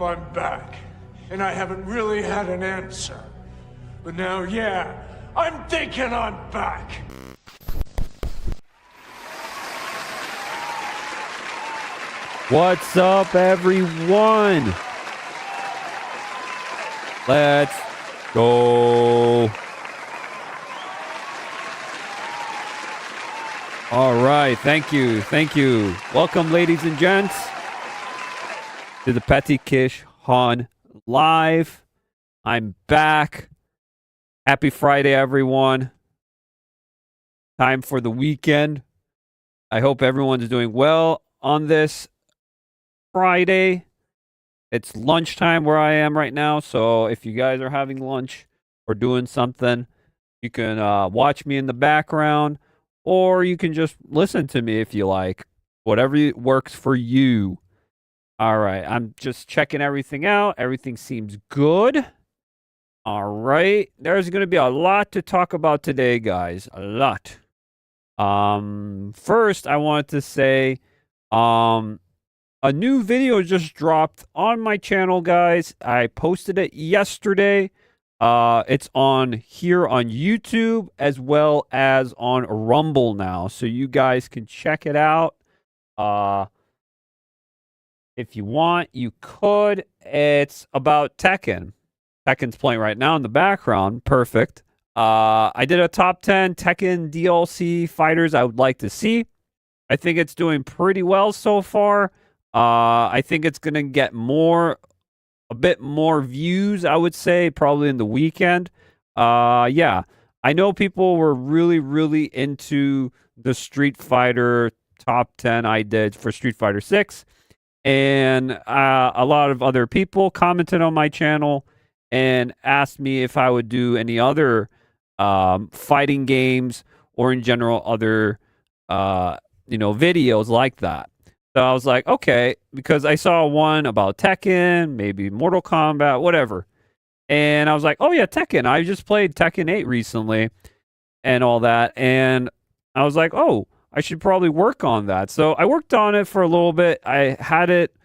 I'm back, and I haven't really had an answer. But now, yeah, I'm thinking I'm back. What's up, everyone? Let's go. All right, thank you. Welcome, ladies and gents, to the Peti Kish Hun live. I'm back. Happy Friday, everyone. Time for the weekend. I hope everyone's doing well on this Friday. It's lunchtime where I am right now, so if you guys are having lunch or doing something, you can watch me in the background, or you can just listen to me if you like. Whatever works for you. All right, I'm just checking everything out. Everything seems good. All right, there's going to be a lot to talk about today, guys. A lot. First, I wanted to say, a new video just dropped on my channel, guys. I posted it yesterday. It's on here on YouTube as well as on Rumble now, so you guys can check it out. If you want, you could. It's about Tekken. Tekken's playing right now in the background. Perfect. I did a top 10 Tekken DLC fighters I would like to see. I think it's doing pretty well so far. I think it's going to get a bit more views, I would say, probably in the weekend. Yeah, I know people were really into the Street Fighter top 10 I did for Street Fighter 6. And a lot of other people commented on my channel and asked me if I would do any other fighting games or in general other videos like that. So I was like, okay, because I saw one about Tekken, maybe Mortal Kombat, whatever. And I was like, oh yeah, Tekken. I just played Tekken 8 recently and all that. And I was like, oh, I should probably work on that. So I worked on it for a little bit. I had it,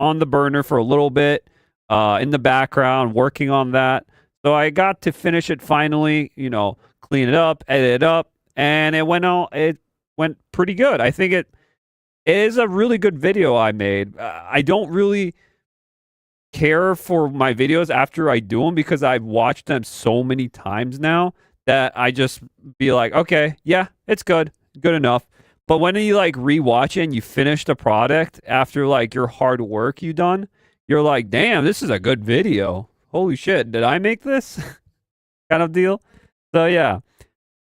on the burner for a little bit, in the background, working on that. So I got to finish it finally, clean it up, edit it up, and it went pretty good. I think it is a really good video I made. I don't really care for my videos after I do them because I've watched them so many times now that I just be like, okay, yeah, it's good enough. But when you rewatch it and you finish the product after your hard work you done, you're like, damn, this is a good video. Holy shit, did I make this? Kind of deal. So yeah.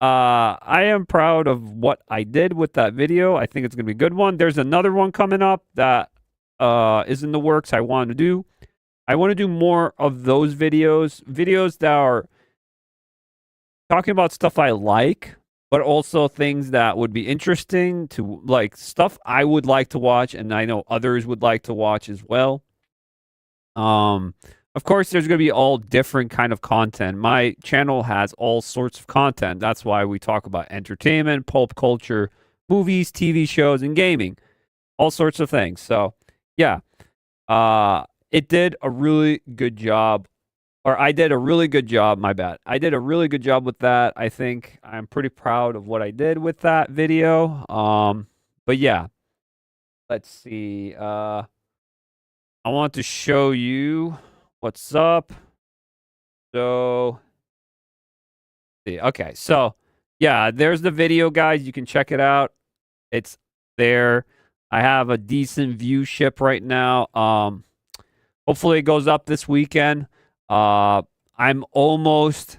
I am proud of what I did with that video. I think it's going to be a good one. There's another one coming up that is in the works I want to do. I want to do more of those videos that are talking about stuff I like, but also things that would be interesting to, stuff I would like to watch, and I know others would like to watch as well. Of course, there's going to be all different kind of content. My channel has all sorts of content. That's why we talk about entertainment, pulp culture, movies, TV shows, and gaming. All sorts of things. So, yeah. It did a really good job. Or I did a really good job, my bad. I did a really good job with that. I think I'm pretty proud of what I did with that video. But yeah. Let's see. I want to show you what's up. So, okay. So, yeah, there's the video, guys. You can check it out. It's there. I have a decent viewership right now. Hopefully it goes up this weekend. I'm almost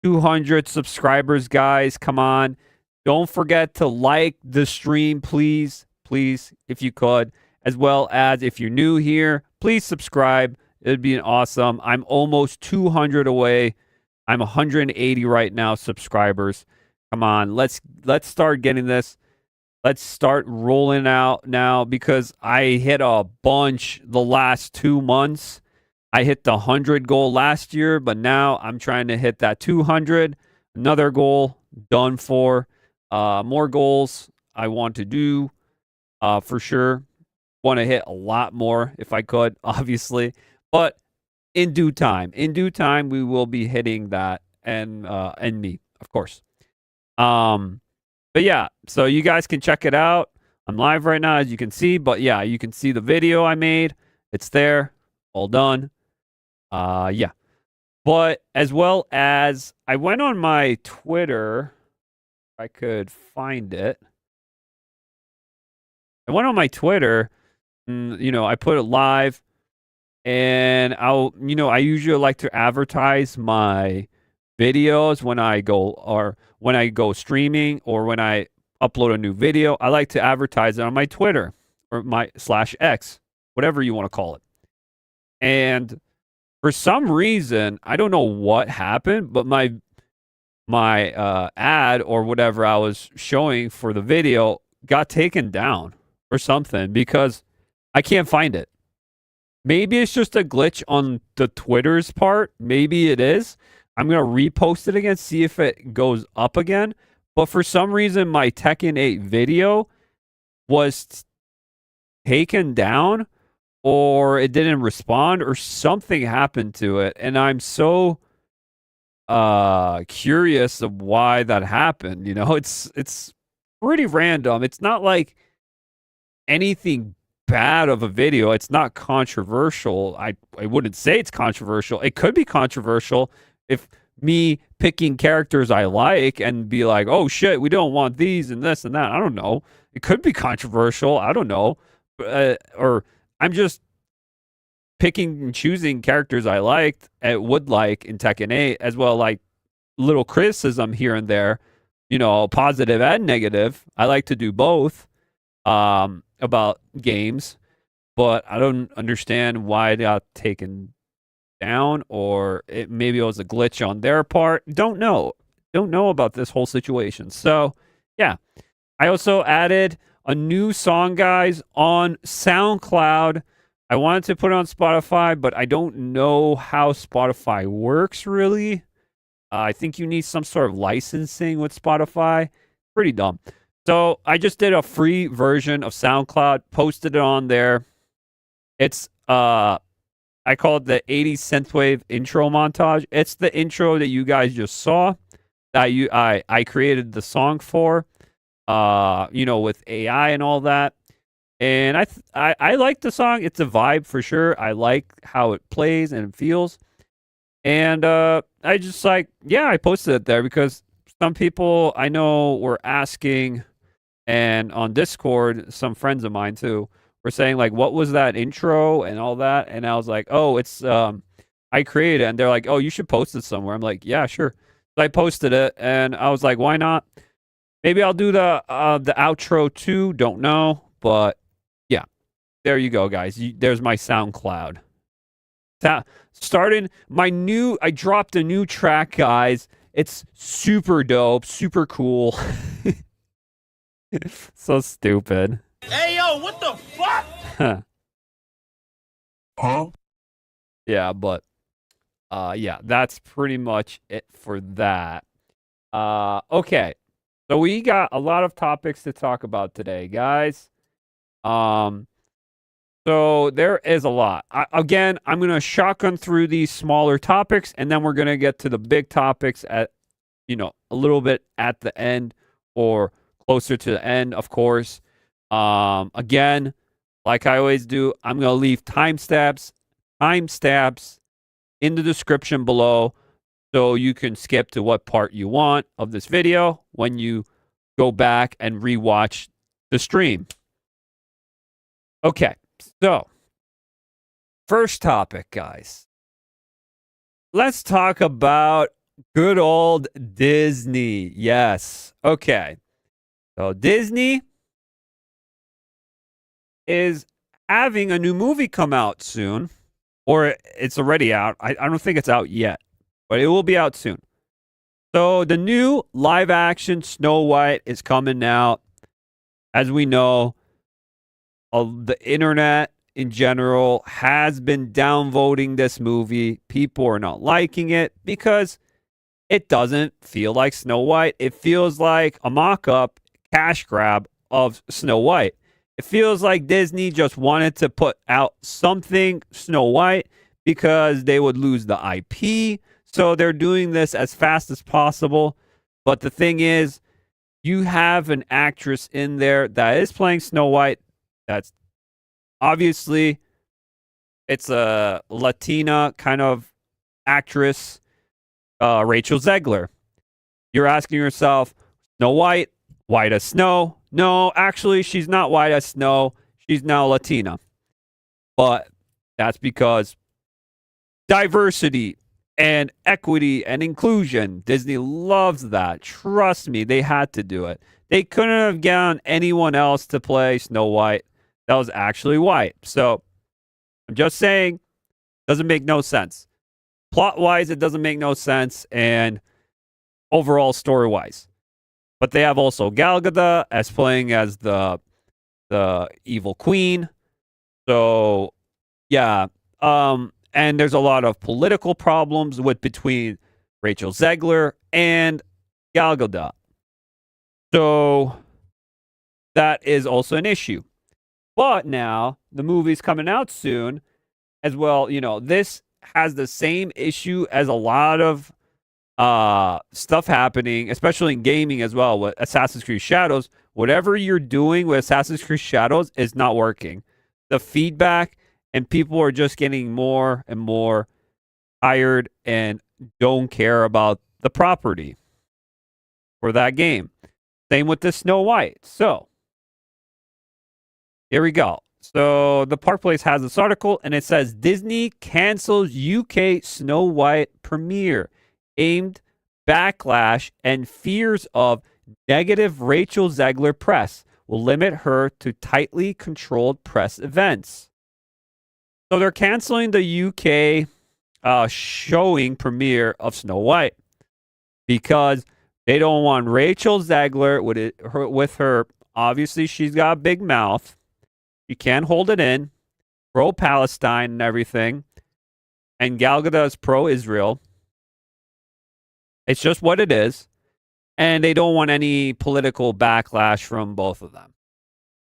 200 subscribers, guys. Come on. Don't forget to like the stream, please. Please, if you could. As well as if you're new here, please subscribe. It'd be awesome. I'm almost 200 away. I'm 180 right now, subscribers. Come on, let's start getting this. Let's start rolling out now because I hit a bunch the last 2 months. I hit the 100 goal last year, but now I'm trying to hit that 200. Another goal done for. More goals I want to do for sure. want to hit a lot more if I could, obviously. But in due time, we will be hitting that, and me, of course. But yeah, so you guys can check it out. I'm live right now, as you can see. But yeah, you can see the video I made. It's there, all done. Yeah. But as well as I went on my Twitter, if I could find it. I went on my Twitter, and, I put it live, and I usually like to advertise my videos when I go streaming, or when I upload a new video. I like to advertise it on my Twitter, or my /X, whatever you want to call it. And for some reason, I don't know what happened, but my ad or whatever I was showing for the video got taken down or something, because I can't find it. Maybe it's just a glitch on the Twitter's part. Maybe it is. I'm going to repost it again, see if it goes up again. But for some reason, my Tekken 8 video was taken down, or it didn't respond, or something happened to it. And I'm so curious of why that happened. It's pretty random. It's not like anything bad of a video. It's not controversial. I wouldn't say it's controversial. It could be controversial if me picking characters I like and be like, oh shit, we don't want these and this and that. I don't know. It could be controversial. I don't know. Or I'm just picking and choosing characters I liked and would like in Tekken 8, as well, like little criticism here and there, positive and negative. I like to do both about games, but I don't understand why it got taken down, or maybe it was a glitch on their part. Don't know about this whole situation. So yeah, I also added a new song, guys, on SoundCloud. I wanted to put it on Spotify, but I don't know how Spotify works, really. I think you need some sort of licensing with Spotify. Pretty dumb. So I just did a free version of SoundCloud, posted it on there. It's I call it the 80s synthwave intro montage. It's the intro that you guys just saw that I created the song for, with AI and all that. And I like the song. It's a vibe for sure. I like how it plays and it feels. And I just I posted it there because some people I know were asking, and on Discord, some friends of mine too were saying, like, what was that intro and all that? And I was like, oh, it's I created it. And they're like, oh, you should post it somewhere. I'm like, yeah, sure. So I posted it, and I was like, why not? Maybe I'll do the outro too. Don't know, but yeah, there you go, guys. There's my SoundCloud. Starting I dropped a new track, guys. It's super dope, super cool. So stupid. Hey, yo, what the fuck? Huh? Yeah, but yeah, that's pretty much it for that. Okay. So we got a lot of topics to talk about today, guys. So there is a lot. Again, I'm going to shotgun through these smaller topics, and then we're going to get to the big topics at, a little bit at the end, or closer to the end, of course. Again, like I always do, I'm going to leave timestamps in the description below, so you can skip to what part you want of this video when you go back and rewatch the stream. Okay, so first topic, guys. Let's talk about good old Disney. Yes. Okay. So Disney is having a new movie come out soon, or it's already out. I don't think it's out yet, but it will be out soon. So the new live action Snow White is coming out. As we know, the internet in general has been downvoting this movie. People are not liking it because it doesn't feel like Snow White. It feels like a mock-up cash grab of Snow White. It feels like Disney just wanted to put out something Snow White because they would lose the IP. So they're doing this as fast as possible. But the thing is, you have an actress in there that is playing Snow White. That's obviously, it's a Latina kind of actress, Rachel Zegler. You're asking yourself, Snow White, white as snow? No, actually, she's not white as snow. She's now Latina. But that's because diversity and equity and inclusion. Disney loves that. Trust me, they had to do it. They couldn't have gotten anyone else to play Snow White that was actually white. So I'm just saying, doesn't make no sense. Plot-wise, it doesn't make no sense, and overall story-wise. But they have also Gal Gadot as playing as the evil queen. So yeah, and there's a lot of political problems between Rachel Zegler and Gal Gadot. So that is also an issue. But now the movie's coming out soon as well. You know, this has the same issue as a lot of stuff happening, especially in gaming as well, with Assassin's Creed Shadows. Whatever you're doing with Assassin's Creed Shadows is not working. The feedback and people are just getting more and more tired and don't care about the property for that game. Same with the Snow White. So here we go. So the Park Place has this article, and it says Disney cancels UK Snow White premiere, aimed backlash and fears of negative Rachel Zegler press will limit her to tightly controlled press events. So they're canceling the UK showing premiere of Snow White because they don't want Rachel Zegler with her. Obviously, she's got a big mouth. You can't hold it in. Pro-Palestine and everything. And Gal Gadot is pro-Israel. It's just what it is. And they don't want any political backlash from both of them.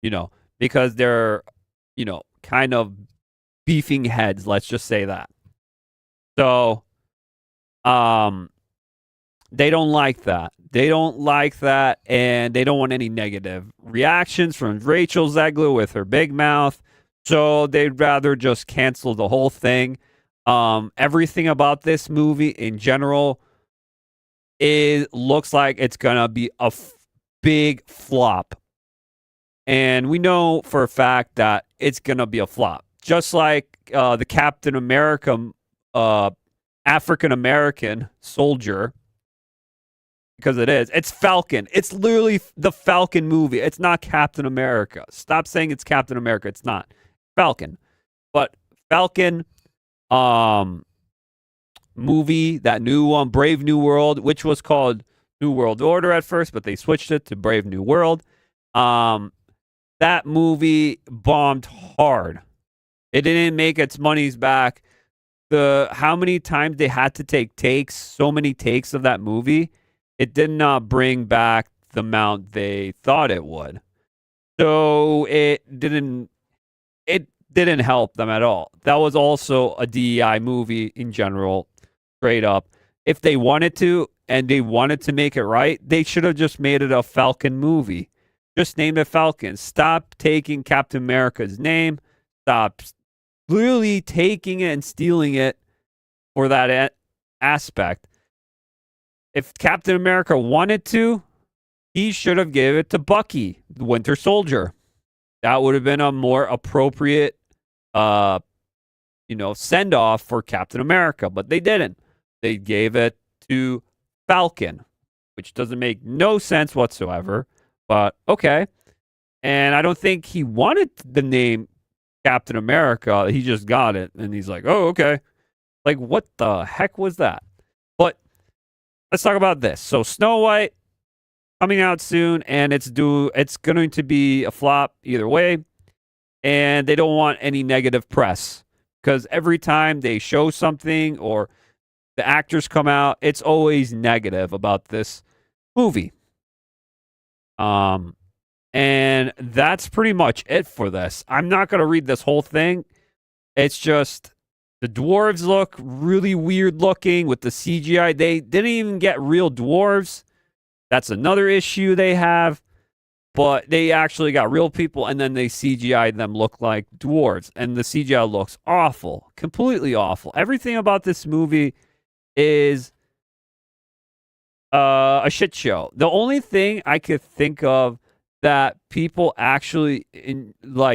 You know, because they're, you know, kind of beefing heads. Let's just say that. So, they don't like that. They don't like that, and they don't want any negative reactions from Rachel Zegler with her big mouth. So they'd rather just cancel the whole thing. Everything about this movie in general looks like it's gonna be a big flop, and we know for a fact that it's gonna be a flop. Just like the Captain America, African American soldier. Because it is. It's Falcon. It's literally the Falcon movie. It's not Captain America. Stop saying it's Captain America. It's not. Falcon. But Falcon movie, that new one, Brave New World, which was called New World Order at first, but they switched it to Brave New World. That movie bombed hard. It didn't make its monies back. How many times they had to take takes, so many takes of that movie, it did not bring back the amount they thought it would. So it didn't help them at all. That was also a DEI movie in general, straight up. If they wanted to and they wanted to make it right, they should have just made it a Falcon movie. Just name it Falcon. Stop taking Captain America's name. Stop really taking it and stealing it for that aspect. If Captain America wanted to, he should have given it to Bucky, the Winter Soldier. That would have been a more appropriate, send-off for Captain America. But they didn't. They gave it to Falcon, which doesn't make no sense whatsoever. But okay. And I don't think he wanted the name Captain America. He just got it. And he's like, oh, okay. Like, what the heck was that? But let's talk about this. So Snow White coming out soon, and it's going to be a flop either way. And they don't want any negative press because every time they show something or the actors come out, it's always negative about this movie. And that's pretty much it for this. I'm not going to read this whole thing. It's just the dwarves look really weird looking with the CGI. They didn't even get real dwarves. That's another issue they have. But they actually got real people, and then they CGI'd them look like dwarves. And the CGI looks awful. Completely awful. Everything about this movie is a shit show. The only thing I could think of that people actually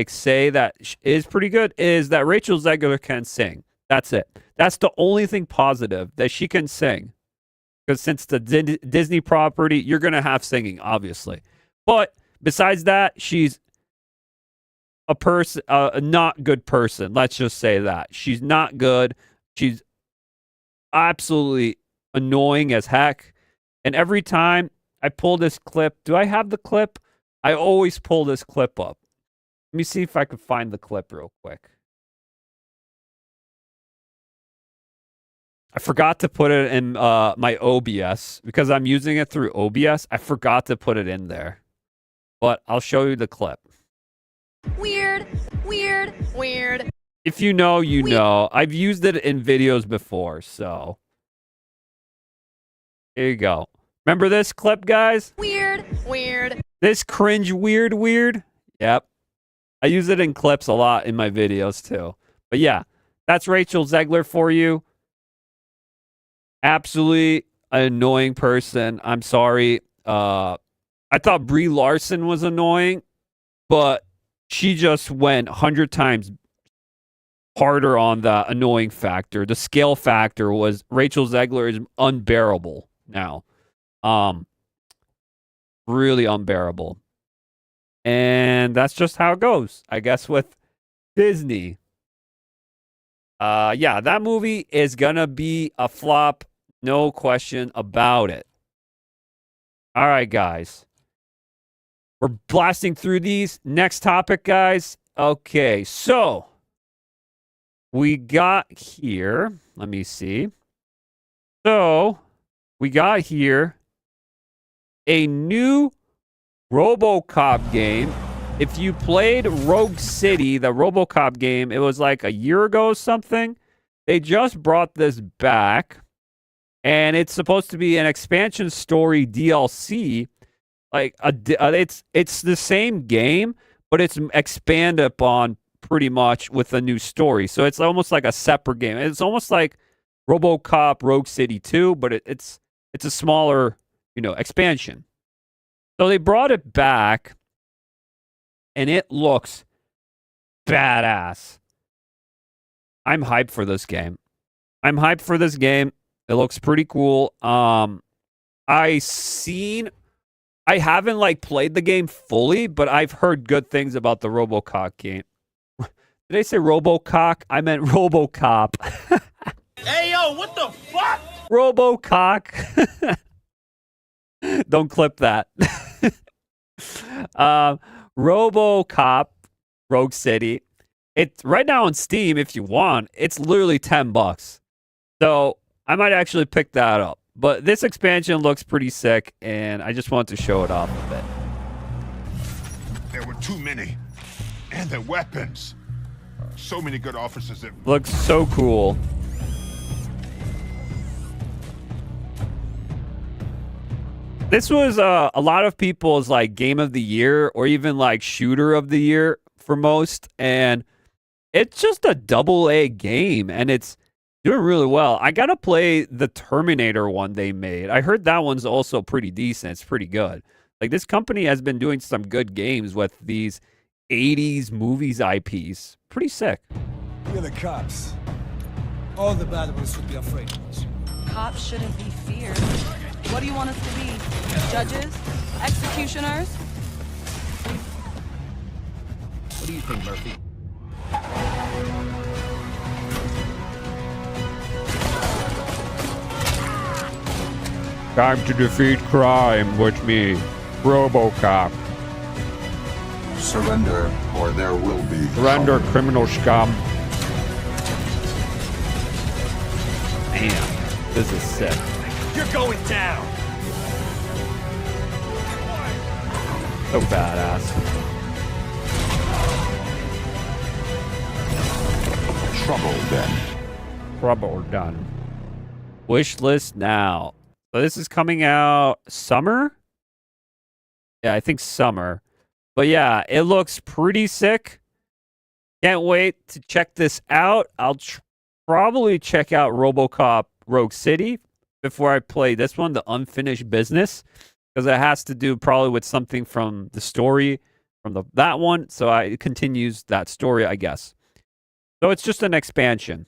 say that is pretty good is that Rachel Zegler can sing. That's it. That's the only thing positive, that she can sing. Because since the Disney property, you're going to have singing, obviously. But besides that, she's a not good person. Let's just say that. She's not good. She's absolutely annoying as heck. And every time I pull this clip, do I have the clip? I always pull this clip up. Let me see if I can find the clip real quick. I forgot to put it in my OBS because I'm using it through OBS. I forgot to put it in there. But I'll show you the clip. Weird. If you know, you know. I've used it in videos before, so. Here you go. Remember this clip, guys? Weird. This cringe weird. Yep. I use it in clips a lot in my videos, too. But yeah, that's Rachel Zegler for you. Absolutely annoying person. I'm sorry. I thought Brie Larson was annoying, but she just went 100 times harder on the annoying factor. The scale factor was Rachel Zegler is unbearable now. Really unbearable. And that's just how it goes, I guess, with Disney. Yeah, that movie is gonna be a flop. No question about it. All right, guys. We're blasting through these. Next topic, guys. Okay, so we got here. Let me see. So we got here a new Robocop game. If you played Rogue City, the Robocop game, it was like a year ago or something. They just brought this back. And it's supposed to be an expansion story DLC. Like it's the same game, but it's expanded upon pretty much with a new story. So it's almost like a separate game. It's almost like RoboCop Rogue City 2, but it's a smaller, expansion. So they brought it back, and it looks badass. I'm hyped for this game. It looks pretty cool. I haven't played the game fully, but I've heard good things about the RoboCop game. Did I say RoboCop? I meant RoboCop. Hey, yo, what the fuck? RoboCop. Don't clip that. RoboCop Rogue City. It's right now on Steam if you want. It's literally $10. So I might actually pick that up. But this expansion looks pretty sick, and I just wanted to show it off a bit. There were too many. And their weapons. So many good officers that Looks so cool. This was a lot of people's game of the year or even shooter of the year for most. And it's just a AA game, and it's doing really well. I got to play the Terminator one they made. I heard that one's also pretty decent. It's pretty good. This company has been doing some good games with these 80s movies IPs. Pretty sick. We're the cops. All the bad ones should be afraid of us. Cops shouldn't be feared. What do you want us to be? Judges? Executioners? What do you think, Murphy? Time to defeat crime with me, Robocop. Surrender, or there will be... Surrender, criminal scum. Man, this is sick. You're going down. So badass. Trouble then. Trouble done. Wish list now. So this is coming out summer? Yeah, I think summer. But yeah, it looks pretty sick. Can't wait to check this out. I'll probably check out Robocop Rogue City before I play this one, The Unfinished Business, because it has to do probably with something from the story from that one. So it continues that story, I guess. So it's just an expansion.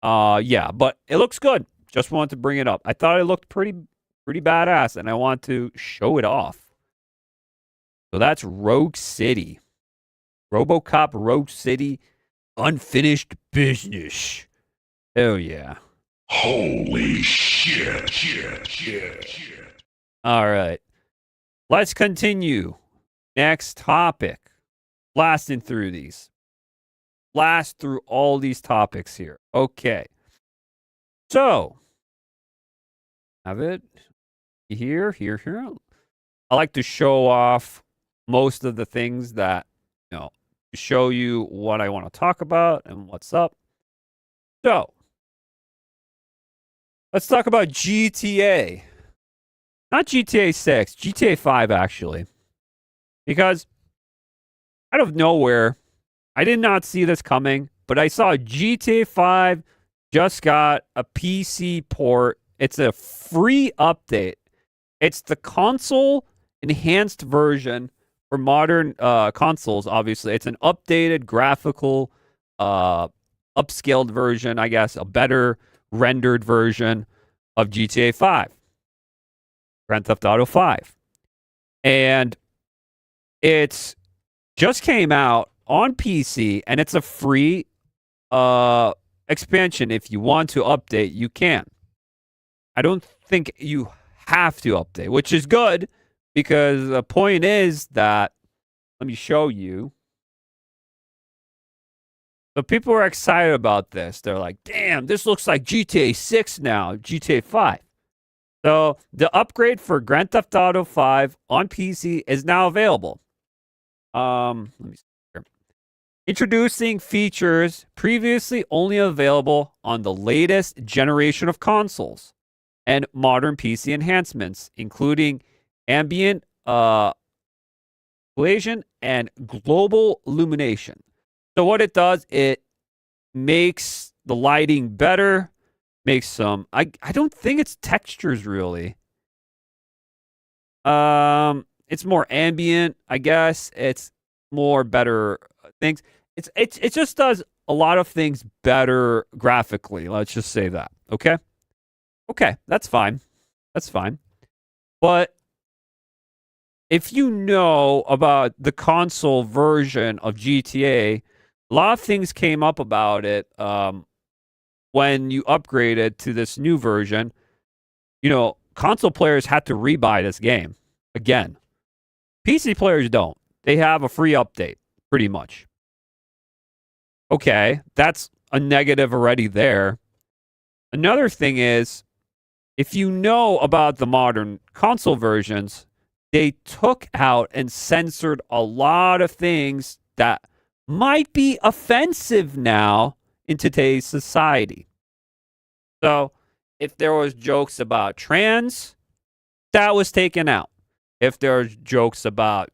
Yeah, but it looks good. Just wanted to bring it up. I thought it looked pretty badass, and I want to show it off. So that's Rogue City. Robocop Rogue City, Unfinished Business. Oh, yeah. Holy shit. All right. Let's continue. Next topic. Blasting through these. Blast through all these topics here. Okay. So, have it here. I like to show off most of the things that, to show you what I want to talk about and what's up. So, let's talk about GTA. Not GTA 6, GTA 5 actually. Because out of nowhere, I did not see this coming, but I saw GTA 5 just got a PC port. It's a free update. It's the console enhanced version for modern consoles, obviously. It's an updated graphical, upscaled version, I guess, a better rendered version of GTA 5. Grand Theft Auto 5. And it's just came out on PC, and it's a free expansion. If you want to update, you can. I don't think you have to update, which is good, because the point is that, let me show you. So people are excited about this. They're like, damn, this looks like GTA 6 now, GTA 5. So the upgrade for Grand Theft Auto 5 on PC is now available. Let me see here. Introducing features previously only available on the latest generation of consoles and modern PC enhancements, including ambient collision and global illumination. So what it does, it makes the lighting better, makes some, I don't think it's textures really. It's more ambient, I guess. It's more better things. It just does a lot of things better graphically. Let's just say that. Okay? Okay, that's fine. That's fine. But if you know about the console version of GTA, a lot of things came up about it when you upgraded to this new version. Console players had to rebuy this game again. PC players don't. They have a free update, pretty much. Okay, that's a negative already there. Another thing is, if you know about the modern console versions, they took out and censored a lot of things that might be offensive now in today's society. So, if there was jokes about trans, that was taken out. If there were jokes about,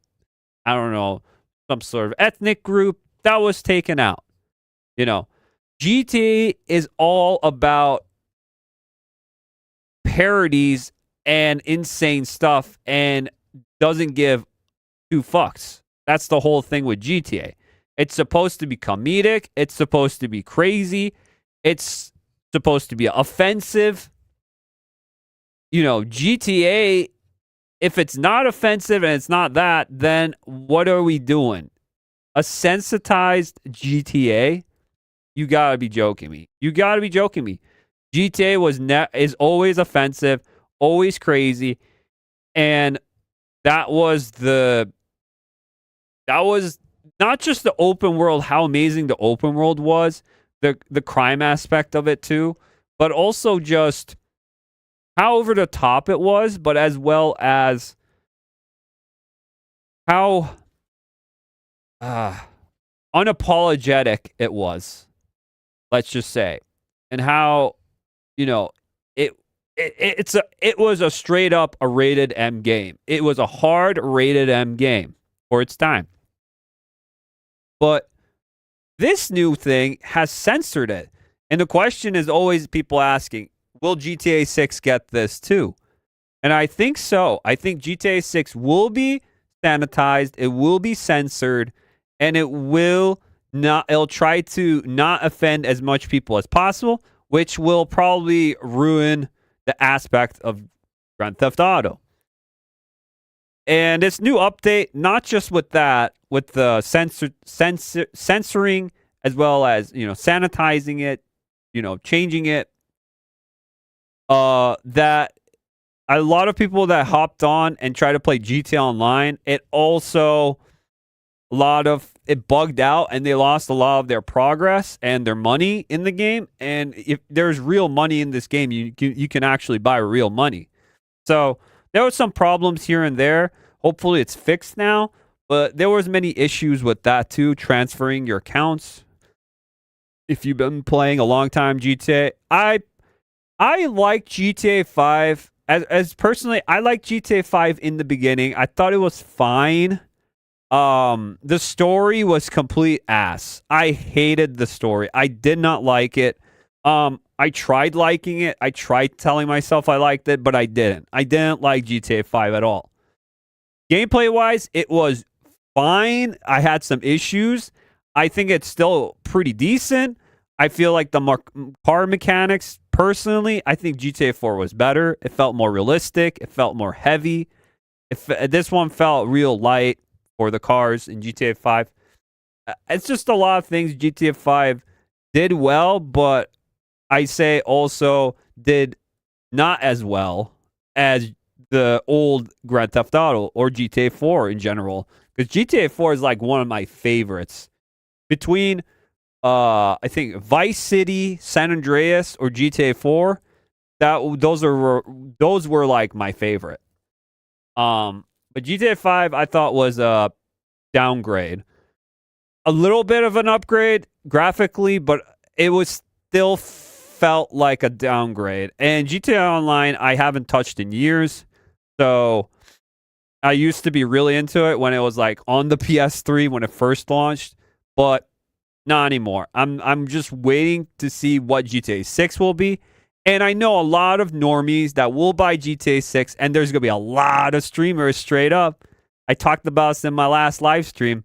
I don't know, some sort of ethnic group, that was taken out. GTA is all about parodies and insane stuff and doesn't give two fucks. That's the whole thing with GTA. It's supposed to be comedic. It's supposed to be crazy. It's supposed to be offensive. GTA, if it's not offensive and it's not that, then what are we doing? A sensitized GTA? You gotta be joking me. You gotta be joking me. GTA is always offensive, always crazy, and that was not just the open world, how amazing the open world was, the crime aspect of it too, but also just how over the top it was, but as well as how unapologetic it was, let's just say, and how, you know, it was a straight up a rated M game. It was a hard rated M game for its time. But this new thing has censored it. And the question is always people asking, will GTA 6 get this too? And I think so. I think GTA 6 will be sanitized, it will be censored, and it'll try to not offend as much people as possible, which will probably ruin the aspect of Grand Theft Auto. And this new update, not just with that, with the censoring as well as, sanitizing it, changing it, that a lot of people that hopped on and tried to play GTA Online, it bugged out and they lost a lot of their progress and their money in the game. And if there's real money in this game, you can actually buy real money. So there were some problems here and there. Hopefully it's fixed now, but there was many issues with that too, transferring your accounts. If you've been playing a long time GTA, I like GTA 5 as personally, I like GTA 5 in the beginning. I thought it was fine. The story was complete ass. I hated the story. I did not like it. I tried liking it. I tried telling myself I liked it, but I didn't. I didn't like GTA 5 at all. Gameplay wise, it was fine. I had some issues. I think it's still pretty decent. I feel like the car mechanics, personally, I think GTA 4 was better. It felt more realistic. It felt more heavy. This one felt real light for the cars in GTA 5. It's just a lot of things GTA 5 did well, but I say also did not as well as the old Grand Theft Auto or GTA 4 in general. Because GTA 4 is like one of my favorites. Between I think Vice City, San Andreas, or GTA 4, those were like my favorite. But GTA 5 I thought was a downgrade. A little bit of an upgrade graphically, but it was still felt like a downgrade. And GTA Online I haven't touched in years. So I used to be really into it when it was like on the PS3 when it first launched, but not anymore. I'm just waiting to see what GTA 6 will be. And I know a lot of normies that will buy GTA 6, and there's going to be a lot of streamers straight up. I talked about this in my last live stream.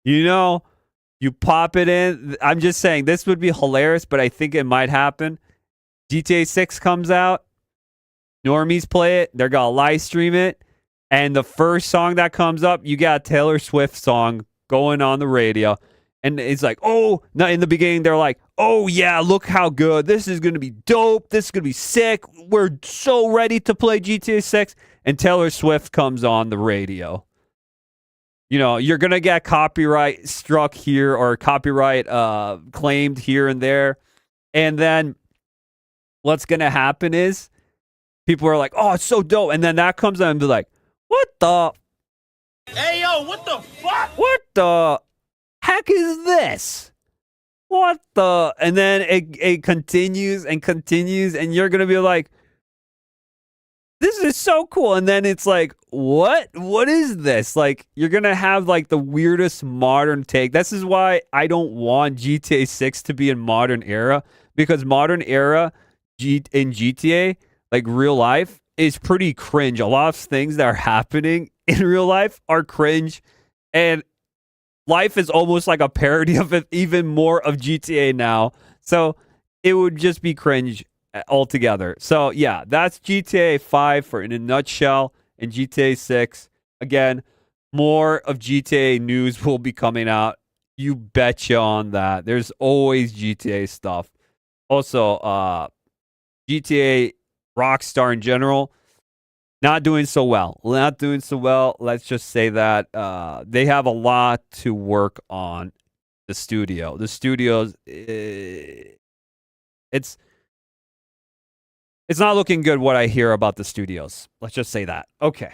You pop it in. I'm just saying this would be hilarious, but I think it might happen. GTA 6 comes out. Normies play it. They're going to live stream it. And the first song that comes up, you got a Taylor Swift song going on the radio. And it's like, in the beginning, they're like, oh, yeah, look how good. This is going to be dope. This is going to be sick. We're so ready to play GTA 6. And Taylor Swift comes on the radio. You're going to get copyright struck here or copyright claimed here and there. And then what's going to happen is people are like, oh, it's so dope. And then that comes out and be like, what the? Hey, yo, what the fuck? What the heck is this? What the? And then it continues and continues, and you're gonna be like, this is so cool. And then it's like, what is this? Like, you're gonna have like the weirdest modern take. This is why I don't want GTA 6 to be in modern era, because modern era in GTA, like real life, is pretty cringe. A lot of things that are happening in real life are cringe, and life is almost like a parody of it, even more of GTA now. So it would just be cringe altogether. So yeah, that's GTA 5 in a nutshell. And GTA 6, again, more of GTA news will be coming out. You betcha on that. There's always GTA stuff. Also, GTA Rockstar in general, not doing so well. Let's just say that they have a lot to work on. The studio. The studios, it's not looking good what I hear about the studios. Let's just say that. Okay.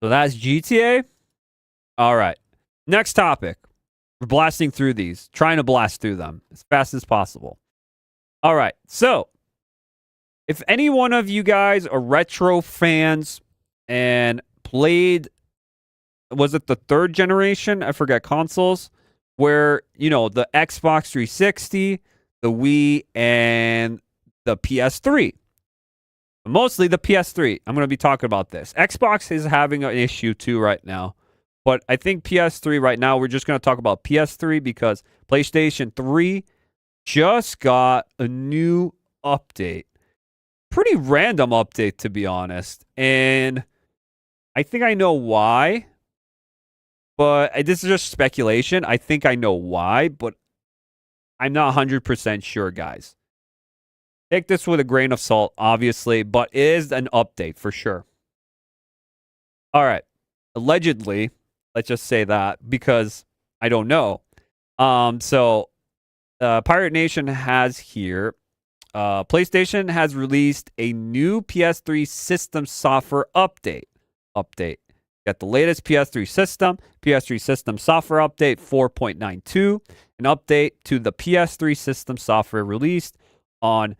So that's GTA. All right. Next topic. We're blasting through these, trying to blast through them as fast as possible. All right. So, if any one of you guys are retro fans and played, was it the third generation? I forget, consoles, where, you know, the Xbox 360, the Wii, and the PS3. Mostly the PS3. I'm going to be talking about this. Xbox is having an issue too right now. But I think PS3 right now, we're just going to talk about PS3 because PlayStation 3 just got a new update. Pretty random update, to be honest. And I think I know why. But this is just speculation. I think I know why, but I'm not 100% sure, guys. Take this with a grain of salt, obviously, but it is an update for sure. All right. Allegedly, let's just say that because I don't know. So Pirate Nation has here, PlayStation has released a new PS3 system software update. Got the latest PS3 system software update 4.92, an update to the PS3 system software released on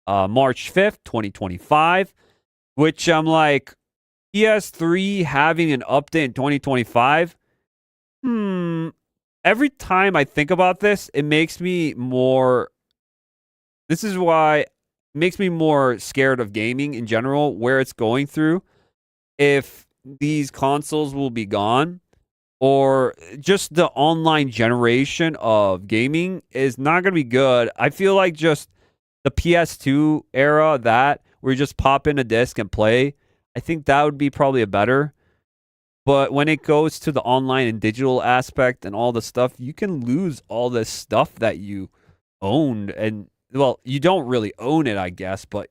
March 5th, 2025, which I'm like, PS3 having an update in 2025? Every time I think about this, it makes me more... This is why it makes me more scared of gaming in general, where it's going through. If these consoles will be gone, or just the online generation of gaming is not going to be good. I feel like just the PS2 era, that where you just pop in a disc and play, I think that would be probably a better. But when it goes to the online and digital aspect and all the stuff, you can lose all this stuff that you owned. And, well, you don't really own it, I guess, but,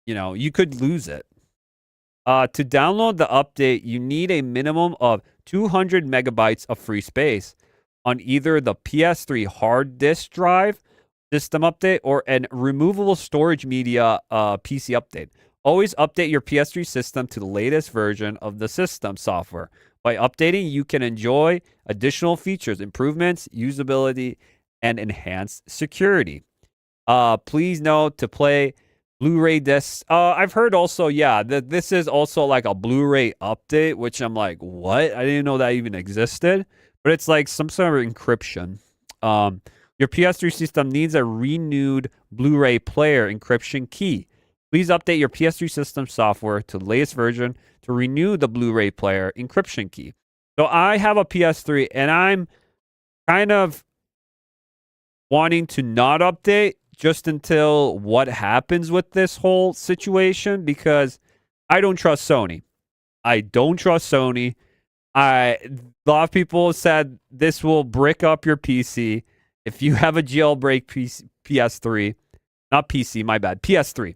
you know, you could lose it. To download the update, you need a minimum of 200 megabytes of free space on either the PS3 hard disk drive system update or an removable storage media PC update. Always update your PS3 system to the latest version of the system software. By updating, you can enjoy additional features, improvements, usability, and enhanced security. Please note to play Blu-ray discs. I've heard also, that this is also like a Blu-ray update, which I'm like, what? I didn't know that even existed. But it's like some sort of encryption. Your PS3 system needs a renewed Blu-ray player encryption key. Please update your PS3 system software to the latest version to renew the Blu-ray player encryption key. So I have a PS3 and I'm kind of wanting to not update just until what happens with this whole situation, because I don't trust Sony. A lot of people said this will brick up your PC. If you have a jailbreak PS3, not PC, my bad, PS3.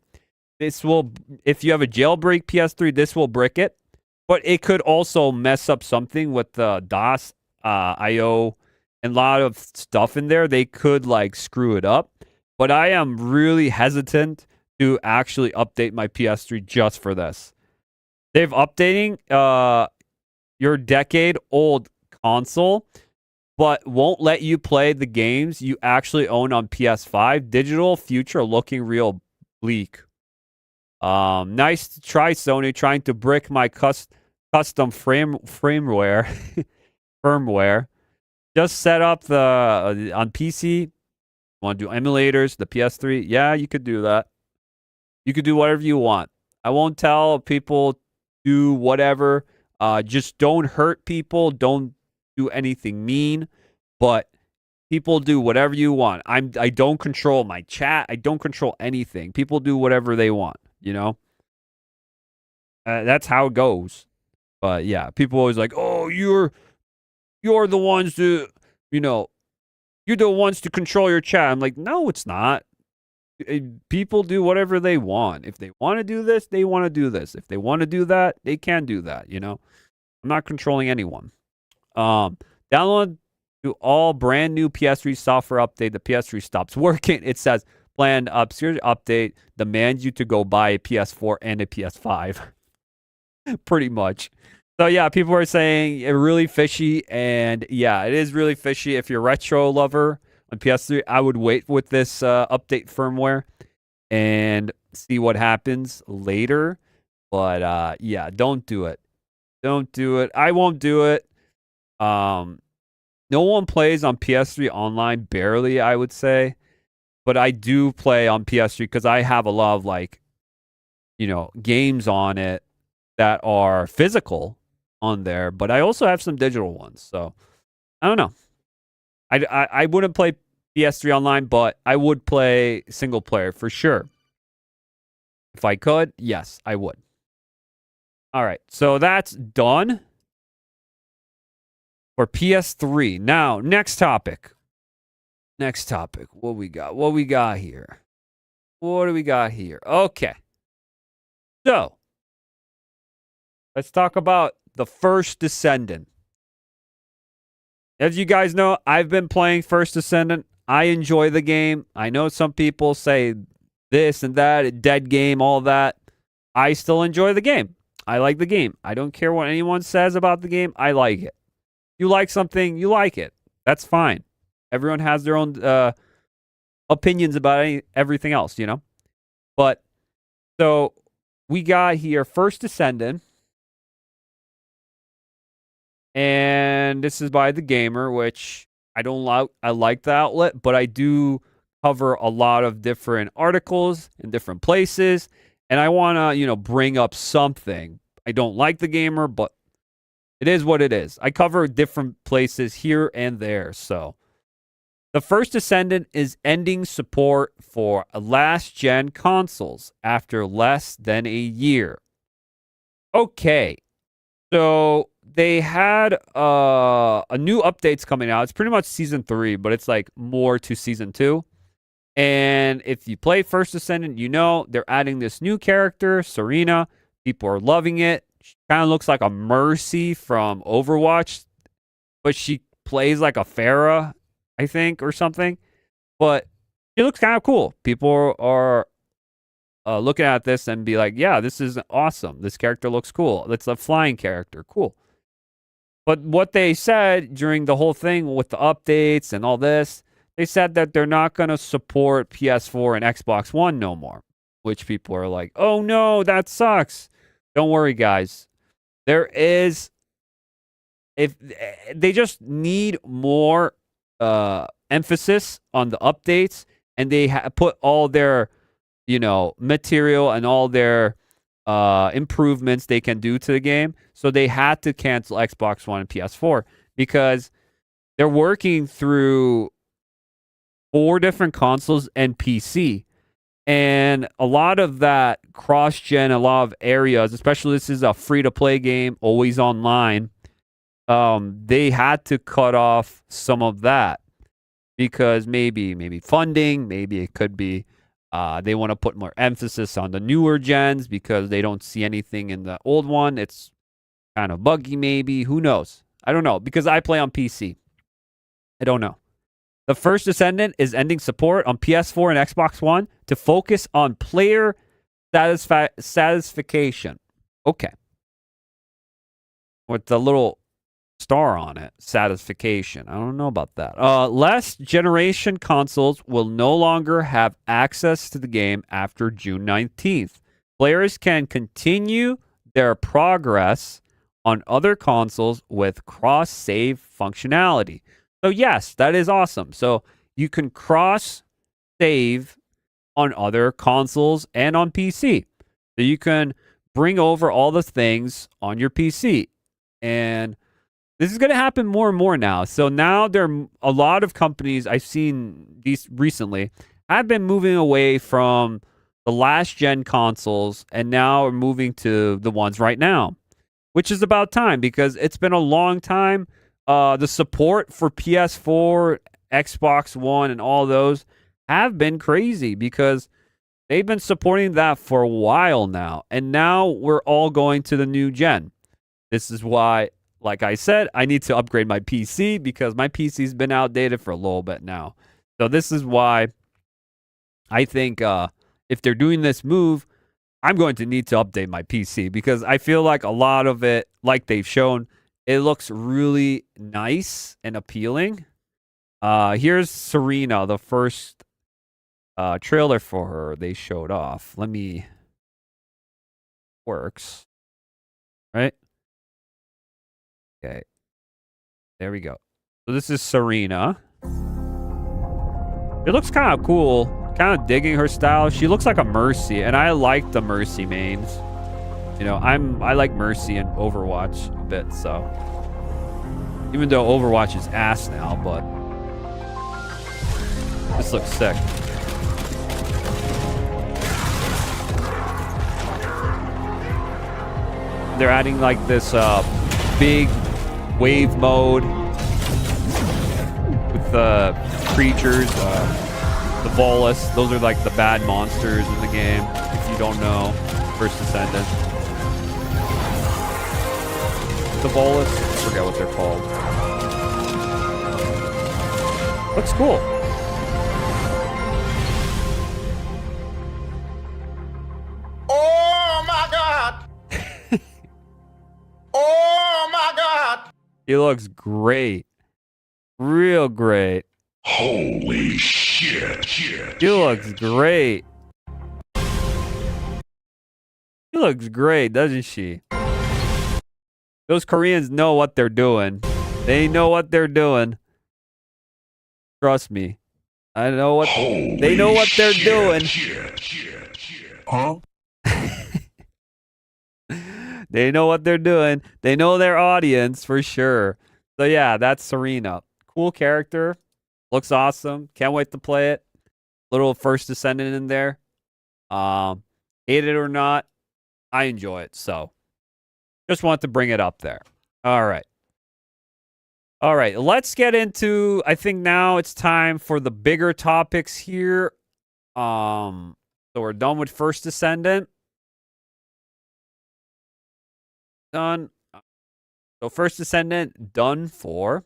If you have a jailbreak PS3, this will brick it. But it could also mess up something with the DOS, IO, and a lot of stuff in there. They could like screw it up. But I am really hesitant to actually update my PS3 just for this. They've updating your decade-old console, but won't let you play the games you actually own on PS5. Digital future looking real bleak. Nice to try, Sony, trying to brick my custom firmware. Just set up the on PC. Want to do emulators, the PS3? Yeah, you could do that. You could do whatever you want. I won't tell people do whatever. Just don't hurt people. Don't do anything mean. But people do whatever you want. I don't control my chat. I don't control anything. People do whatever they want. You know. That's how it goes. But yeah, people always like, oh, you're the ones to, you know. You're the ones to control your chat. I'm like, no, it's not. People do whatever they want. If they want to do this, they want to do this. If they want to do that, they can do that, you know? I'm not controlling anyone. Download to all brand new PS3 software update. The PS3 stops working. It says, planned security update demands you to go buy a PS4 and a PS5. Pretty much. So yeah, people are saying it really fishy, and yeah, it is really fishy. If you're a retro lover on PS3, I would wait with this update firmware and see what happens later. But yeah, don't do it. Don't do it. I won't do it. No one plays on PS3 online, barely, I would say. But I do play on PS3 because I have a lot of, like, games on it that are physical on there. But I also have some digital ones. So, I don't know. I wouldn't play PS3 online, but I would play single player for sure. If I could, yes, I would. All right, so that's done for PS3. Now, next topic. What we got? What we got here? What do we got here? Okay. So, let's talk about the first Descendant. As you guys know, I've been playing First Descendant. I enjoy the game. I know some people say this and that, a dead game, all that. I still enjoy the game. I like the game. I don't care what anyone says about the game. I like it. You like something, you like it. That's fine. Everyone has their own opinions about everything else, But, so, we got here First Descendant. And this is by The Gamer, which I don't like. I like the outlet, but I do cover a lot of different articles in different places. And I want to, bring up something. I don't like The Gamer, but it is what it is. I cover different places here and there. So, the First Descendant is ending support for last-gen consoles after less than a year. Okay. So, they had a new updates coming out. It's pretty much Season 3, but it's like more to Season 2. And if you play First Descendant, they're adding this new character, Serena. People are loving it. She kind of looks like a Mercy from Overwatch, but she plays like a Pharah, I think, or something. But it looks kind of cool. People are looking at this and be like, yeah, this is awesome. This character looks cool. It's a flying character. Cool. But what they said during the whole thing with the updates and all this, they said that they're not going to support PS4 and Xbox One no more, which people are like, oh no, that sucks. Don't worry, guys. If they just need more emphasis on the updates, and they put all their, material and all their improvements they can do to the game. So they had to cancel Xbox One and PS4 because they're working through 4 different consoles and PC. And a lot of that cross-gen, a lot of areas, especially this is a free-to-play game, always online, they had to cut off some of that because maybe funding, maybe it could be they want to put more emphasis on the newer gens because they don't see anything in the old one. It's kind of buggy maybe. Who knows? I don't know because I play on PC. I don't know. The First Descendant is ending support on PS4 and Xbox One to focus on player satisfaction. Okay. With the little star on it, satisfaction. I don't know about that. Last generation consoles will no longer have access to the game after June 19th. Players can continue their progress on other consoles with cross-save functionality. So yes, that is awesome. So you can cross-save on other consoles and on PC. So you can bring over all the things on your PC. And this is going to happen more and more now. So now there are a lot of companies, I've seen these recently, have been moving away from the last-gen consoles and now are moving to the ones right now, which is about time because it's been a long time. The support for PS4, Xbox One, and all those have been crazy because they've been supporting that for a while now. And now we're all going to the new gen. This is why, like I said, I need to upgrade my PC because my PC's been outdated for a little bit now. So this is why I think if they're doing this move, I'm going to need to update my PC because I feel like a lot of it, like they've shown, it looks really nice and appealing. Here's Serena, the first trailer for her they showed off. Let me... Works. Right? Okay. There we go. So this is Serena. It looks kind of cool. Kind of digging her style. She looks like a Mercy, and I like the Mercy mains. You know, I like Mercy in Overwatch a bit, so. Even though Overwatch is ass now, but this looks sick. They're adding like this big wave mode with the creatures, the Volus. Those are like the bad monsters in the game, if you don't know. First Descendant. The Volus, I forget what they're called. Looks cool. Oh my god! Oh my god! He looks great. Real great. Holy shit. He looks great. She looks great, doesn't she? Those Koreans know what they're doing. They know what they're doing. Trust me. I know what they know what they're doing. Huh? They know what they're doing. They know their audience for sure. So yeah, that's Serena. Cool character. Looks awesome. Can't wait to play it. Little first Descendant in there. Hate it or not, I enjoy it. So just want to bring it up there. All right. All right. Let's get into, I think now it's time for the bigger topics here. So we're done with first Descendant. Done. So first Descendant done for.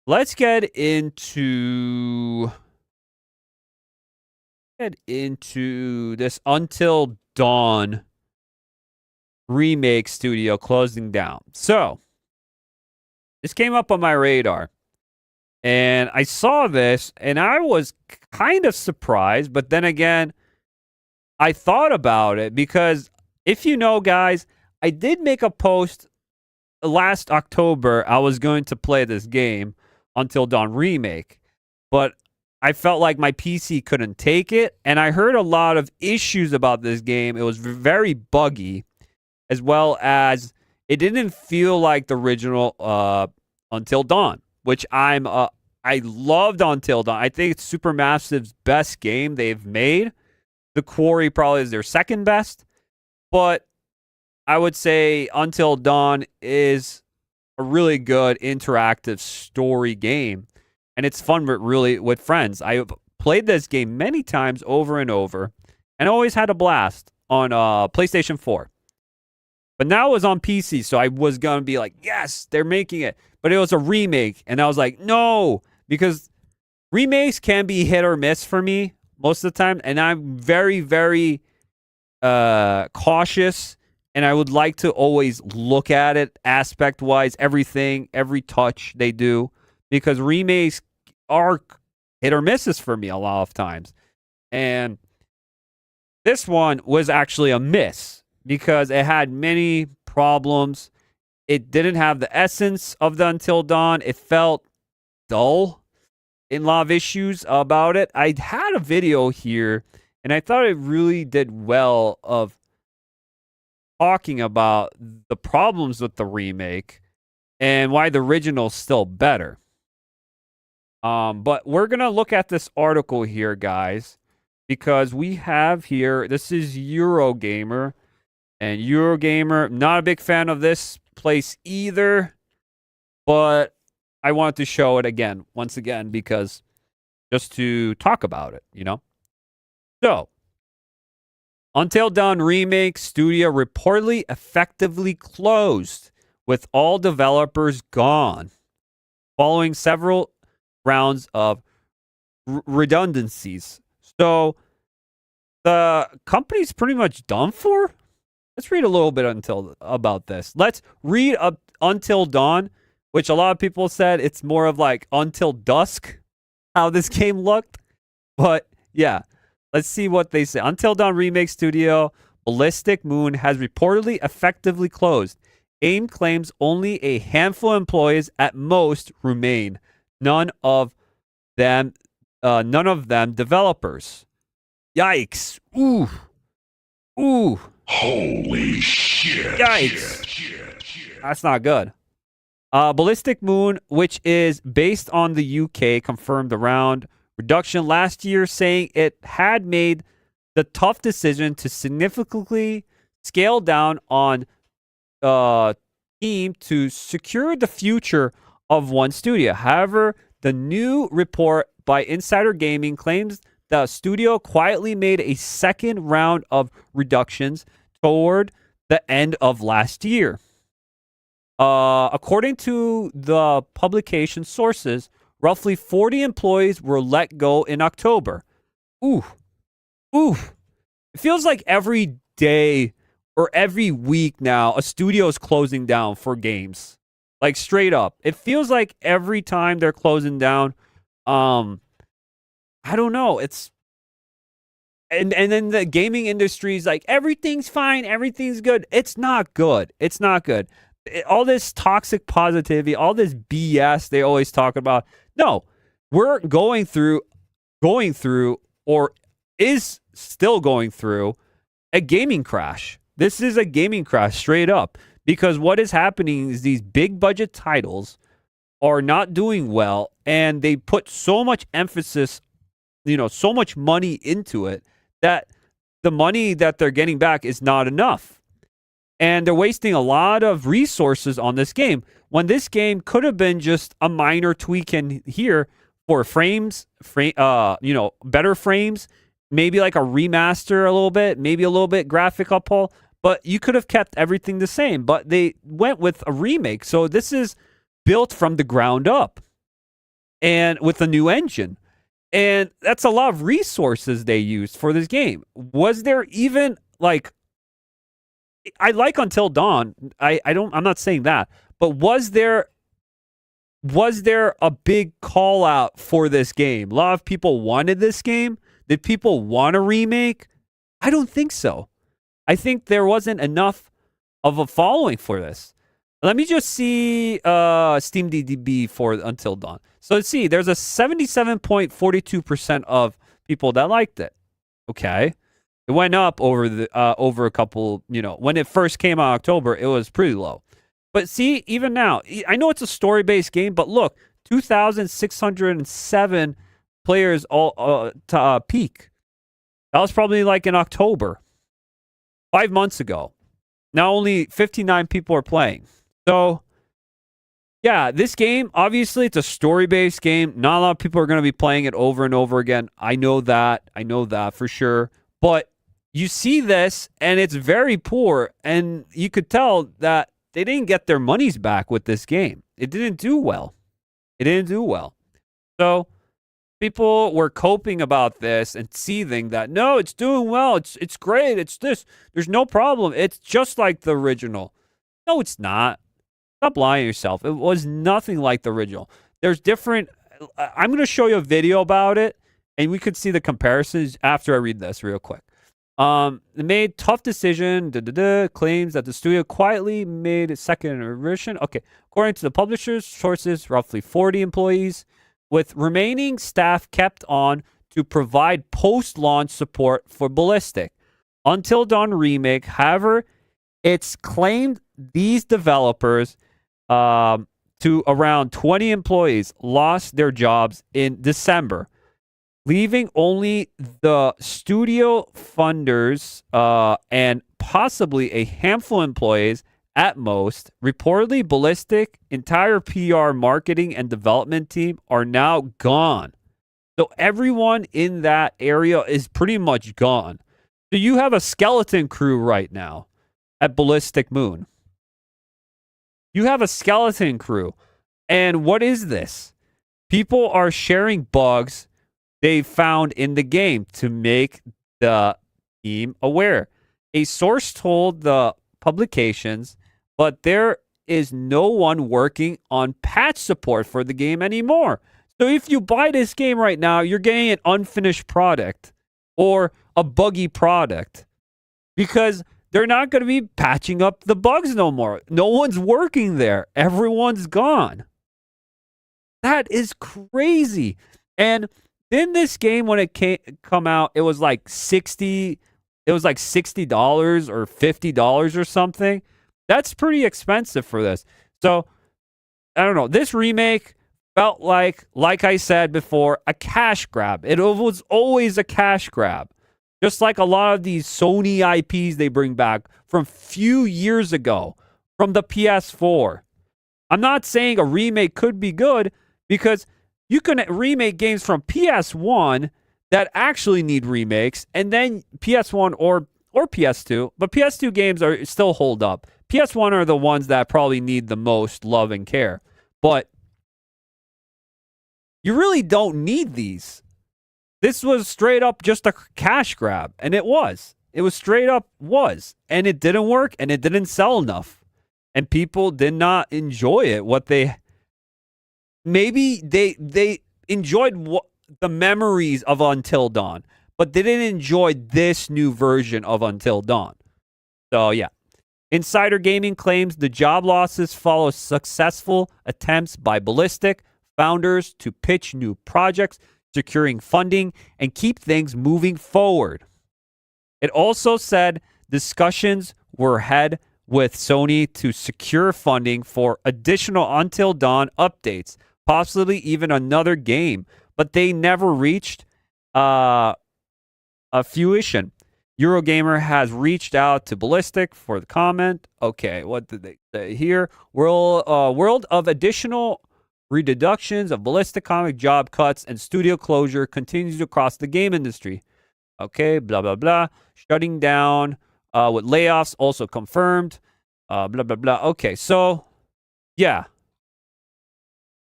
Let's get into this Until Dawn remake studio closing down. So this came up on my radar, and I saw this, and I was kind of surprised. But then again, I thought about it because if you know, guys, I did make a post last October. I was going to play this game, Until Dawn Remake, but I felt like my PC couldn't take it, and I heard a lot of issues about this game. It was very buggy, as well as it didn't feel like the original Until Dawn, which I loved Until Dawn. I think it's Supermassive's best game they've made. The Quarry probably is their second best, but I would say Until Dawn is a really good interactive story game, and it's fun with friends. I played this game many times over and over, and always had a blast on PlayStation 4. But now it was on PC, so I was going to be like, yes, they're making it. But it was a remake, and I was like, no, because remakes can be hit or miss for me most of the time, and I'm very, very cautious, and I would like to always look at it aspect-wise, everything, every touch they do, because remakes are hit or misses for me a lot of times. And this one was actually a miss because it had many problems. It didn't have the essence of the Until Dawn. It felt dull in a lot of issues about it. I had a video here, and I thought it really did well of talking about the problems with the remake and why the original is still better. But we're going to look at this article here, guys, because we have here, this is Eurogamer, and Eurogamer, not a big fan of this place either, but I wanted to show it again, once again, because just to talk about it, you know? So, Until Dawn Remake Studio reportedly effectively closed with all developers gone following several rounds of redundancies. So the company's pretty much done for? Let's read a little bit about this. Let's read up Until Dawn, which a lot of people said it's more of like Until Dusk, how this game looked. But yeah, let's see what they say. Until Dawn Remake Studio Ballistic Moon has reportedly effectively closed. AIM claims only a handful of employees at most remain. None of them developers. Yikes. Ooh. Ooh. Holy shit. Yikes. Shit. That's not good. Ballistic Moon, which is based on the UK, confirmed around reduction last year, saying it had made the tough decision to significantly scale down on team to secure the future of one studio. However, the new report by Insider Gaming claims the studio quietly made a second round of reductions toward the end of last year. According to the publication sources, roughly 40 employees were let go in October. Ooh. It feels like every day or every week now, a studio is closing down for games. Like straight up. It feels like every time they're closing down, I don't know. It's and then the gaming industry is like, everything's fine, everything's good. It's not good. It's not good. All this toxic positivity, all this BS they always talk about. No, we're going through, or is still going through a gaming crash. This is a gaming crash straight up, because what is happening is these big budget titles are not doing well, and they put so much emphasis, so much money into it that the money that they're getting back is not enough. And they're wasting a lot of resources on this game, when this game could have been just a minor tweak in here for better frames, maybe like a remaster a little bit, maybe a little bit graphic uphold, but you could have kept everything the same. But they went with a remake. So this is built from the ground up and with a new engine. And that's a lot of resources they used for this game. Was there even I like Until Dawn. I'm not saying that. But was there a big call out for this game? A lot of people wanted this game. Did people want a remake? I don't think so. I think there wasn't enough of a following for this. Let me just see SteamDB for Until Dawn. So let's see. There's a 77.42% of people that liked it. Okay. It went up over a couple, when it first came out in October, it was pretty low. But see, even now, I know it's a story-based game, but look, 2,607 players all peak. That was probably like in October, 5 months ago. Now only 59 people are playing. So, yeah, this game, obviously, it's a story-based game. Not a lot of people are going to be playing it over and over again. I know that for sure. But you see this, and it's very poor, and you could tell that they didn't get their monies back with this game. It didn't do well. So people were coping about this and seething that, no, it's doing well. It's great. It's this. There's no problem. It's just like the original. No, it's not. Stop lying to yourself. It was nothing like the original. There's different. I'm going to show you a video about it, and we could see the comparisons after I read this real quick. They made tough decision, claims that the studio quietly made a second version. Okay, according to the publisher's sources, roughly 40 employees, with remaining staff kept on to provide post-launch support for Ballistic. Until Dawn Remake, however, it's claimed these developers, to around 20 employees, lost their jobs in December, leaving only the studio funders and possibly a handful of employees at most. Reportedly, Ballistic entire PR, marketing, and development team are now gone. So everyone in that area is pretty much gone. So you have a skeleton crew right now at Ballistic Moon. You have a skeleton crew. And what is this? People are sharing bugs they found in the game to make the team aware. A source told the publications, but there is no one working on patch support for the game anymore. So if you buy this game right now, you're getting an unfinished product or a buggy product because they're not going to be patching up the bugs no more. No one's working there. Everyone's gone. That is crazy. And then this game, when it come out, it was like $60 or $50 or something. That's pretty expensive for this. So I don't know. This remake felt like I said before, a cash grab. It was always a cash grab. Just like a lot of these Sony IPs they bring back from few years ago, from the PS4. I'm not saying a remake could be good, because you can remake games from PS1 that actually need remakes, and then PS1 or PS2. But PS2 games are still hold up. PS1 are the ones that probably need the most love and care. But you really don't need these. This was straight up just a cash grab, and it was. It was straight up was, and it didn't work, and it didn't sell enough, and people did not enjoy it. Maybe they enjoyed the memories of Until Dawn, but they didn't enjoy this new version of Until Dawn. So yeah, Insider Gaming claims the job losses follow successful attempts by Ballistic founders to pitch new projects, securing funding, and keep things moving forward. It also said discussions were had with Sony to secure funding for additional Until Dawn updates, possibly even another game, but they never reached a fruition. Eurogamer has reached out to Ballistic for the comment. Okay, what did they say here? World of additional reductions of Ballistic comic job cuts and studio closure continues across the game industry. Okay, blah, blah, blah. Shutting down with layoffs also confirmed. Blah, blah, blah. Okay, so, yeah.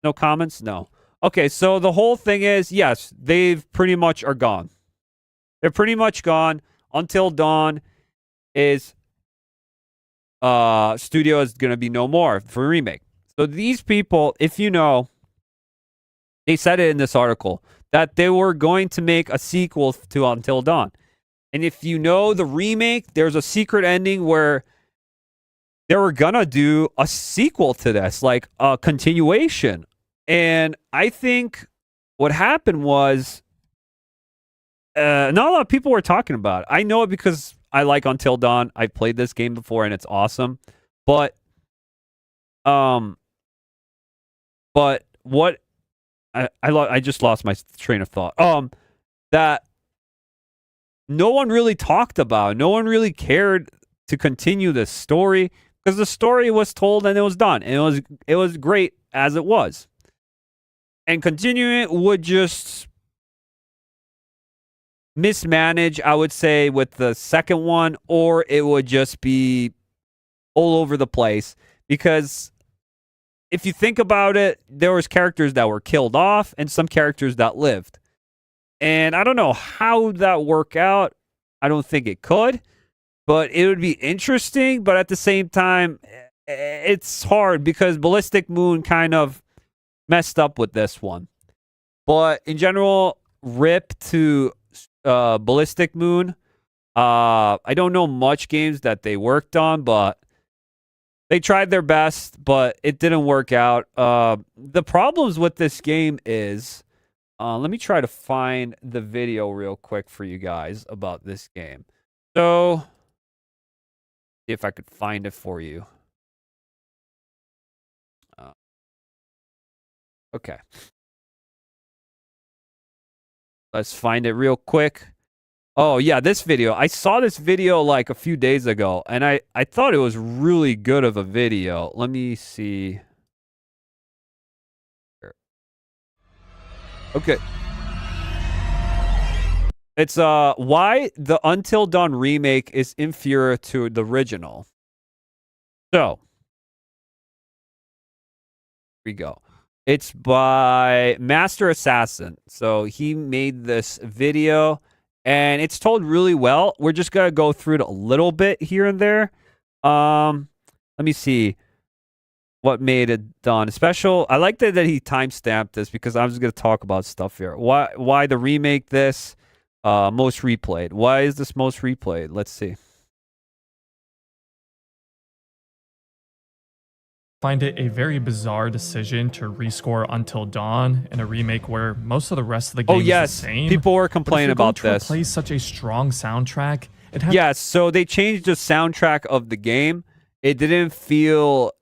No comments? No. Okay, so the whole thing is, yes, they've pretty much are gone. They're pretty much gone. Until Dawn is, studio is going to be no more for Remake. So these people, if you know, they said it in this article, that they were going to make a sequel to Until Dawn. And if you know the Remake, there's a secret ending where they were going to do a sequel to this, like a continuation. And I think what happened was, not a lot of people were talking about it. I know it because I like Until Dawn. I've played this game before and it's awesome. But what I just lost my train of thought. That no one really talked about. No one really cared to continue this story because the story was told and it was done. And it was great as it was. And continuing it would just mismanage, I would say, with the second one, or it would just be all over the place. Because if you think about it, there was characters that were killed off and some characters that lived. And I don't know how that worked out. I don't think it could. But it would be interesting. But at the same time, it's hard because Ballistic Moon kind of messed up with this one. But in general, rip to Ballistic Moon. I don't know much games that they worked on, but they tried their best, but it didn't work out. The problems with this game is, let me try to find the video real quick for you guys about this game. So, see if I could find it for you. Okay. Let's find it real quick. Oh, yeah, this video. I saw this video like a few days ago, and I thought it was really good of a video. Let me see. Okay. It's why the Until Dawn remake is inferior to the original. So, here we go. It's by Master Assassin. So he made this video and it's told really well. We're just gonna go through it a little bit here and there. Let me see what made it done special. I like that he timestamped this because I'm just gonna talk about stuff here. Why the remake this most replayed? Why is this most replayed? Let's see. Find it a very bizarre decision to rescore Until Dawn in a remake where most of the rest of the game is the same. People were complaining about this. Replace such a strong soundtrack. Yes, so they changed the soundtrack of the game. It didn't feel,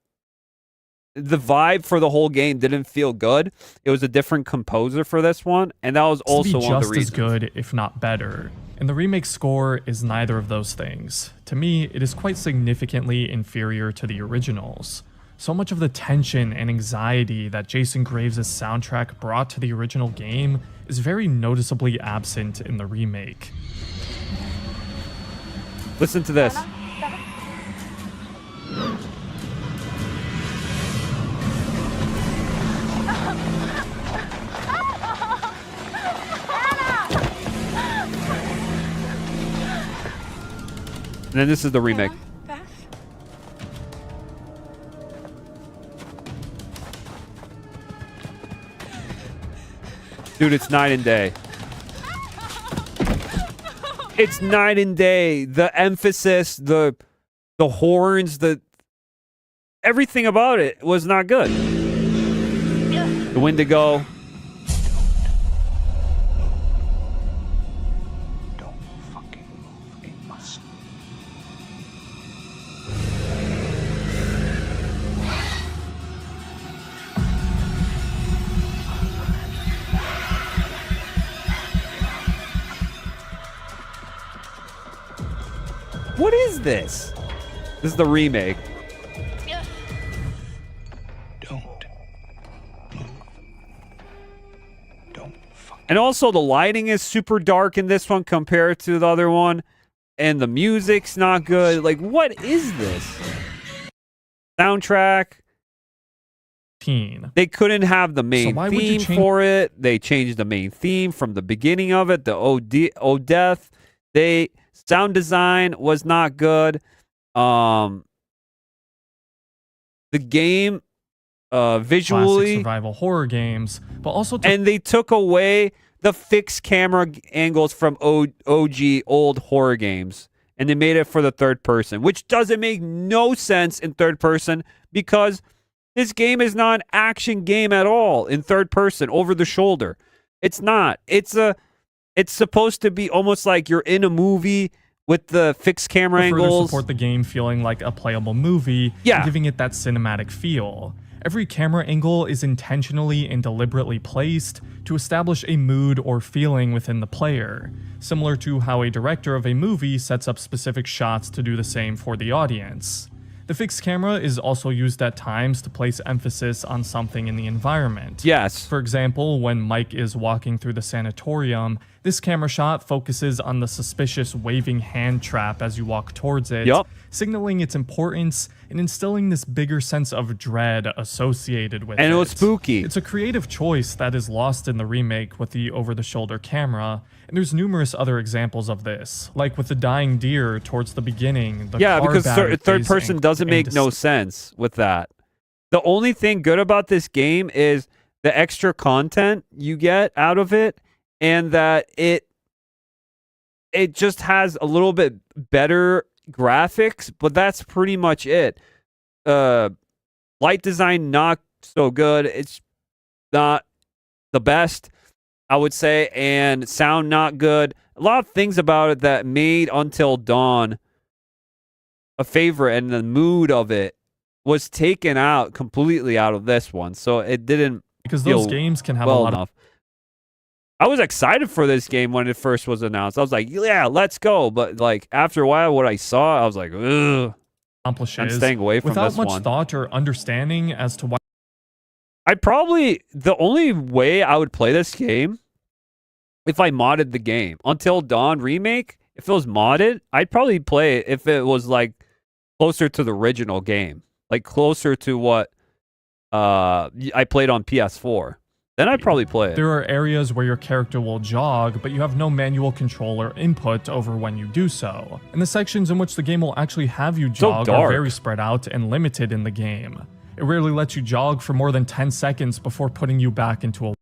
the vibe for the whole game didn't feel good. It was a different composer for this one, and that was also one of the reasons. Just as good, if not better. And the remake score is neither of those things. To me, it is quite significantly inferior to the originals. So much of the tension and anxiety that Jason Graves' soundtrack brought to the original game is very noticeably absent in the remake. Listen to this. And then this is the remake. Dude, it's night and day. It's night and day. The emphasis, the horns, everything about it was not good. The Wendigo. Don't fucking move a muscle. What is this? This is the remake. Don't move. Don't fucking. And also the lighting is super dark in this one compared to the other one. And the music's not good. Like, what is this? Soundtrack. They couldn't have the main theme for it. They changed the main theme from the beginning of it. The Odeth. Sound design was not good. The game visually classic survival horror games, but also and they took away the fixed camera angles from OG old horror games, and they made it for the third person, which doesn't make no sense in third person because this game is not an action game at all in third person over the shoulder. It's not. It's supposed to be almost like you're in a movie with the fixed camera angles. To support the game feeling like a playable movie, and giving it that cinematic feel. Every camera angle is intentionally and deliberately placed to establish a mood or feeling within the player, similar to how a director of a movie sets up specific shots to do the same for the audience. The fixed camera is also used at times to place emphasis on something in the environment. Yes. For example, when Mike is walking through the sanatorium, this camera shot focuses on the suspicious waving hand trap as you walk towards it, signaling its importance and instilling this bigger sense of dread associated with it. And it was spooky. It's a creative choice that is lost in the remake with the over-the-shoulder camera, and there's numerous other examples of this, like with the dying deer towards the beginning. Because third person doesn't make no sense with that. The only thing good about this game is the extra content you get out of it, and that it just has a little bit better graphics, but that's pretty much it. Light design not so good. It's not the best, I would say, and sound not good. A lot of things about it that made Until Dawn a favorite, and the mood of it was taken out completely out of this one, so it didn't because those games can have a lot enough. I was excited for this game when it first was announced. I was like, yeah, let's go. But like after a while, what I saw, I was like, ugh. I'm staying away from without this much one. thought or understanding as to why. The only way I would play this game, if I modded the game, Until Dawn Remake, if it was modded, I'd probably play it if it was like closer to the original game. Like closer to what I played on PS4. then I'd probably play it. There are areas where your character will jog, but you have no manual controller input over when you do so. And the sections in which the game will actually have you jog are very spread out and limited in the game. It rarely lets you jog for more than 10 seconds before putting you back into a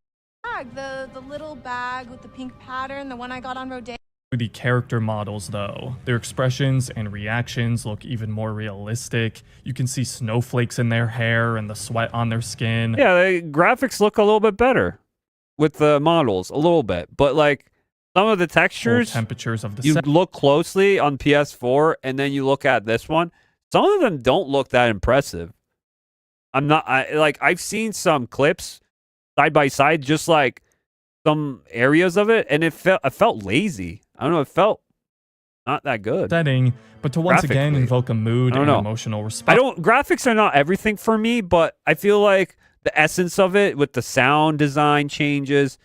bag, the little bag with the pink pattern, the one I got on Rodeo. The character models, though. Their expressions and reactions look even more realistic. You can see snowflakes in their hair and the sweat on their skin. Yeah, the graphics look a little bit better with the models, a little bit. But like some of the textures, temperatures of the you look closely on PS4 and then you look at this one, some of them don't look that impressive. I've seen some clips side by side, just like some areas of it, and it felt lazy. I don't know, it felt not that good. Setting, but to once again invoke a mood and emotional response. Graphics are not everything for me, but I feel like the essence of it with the sound design changes,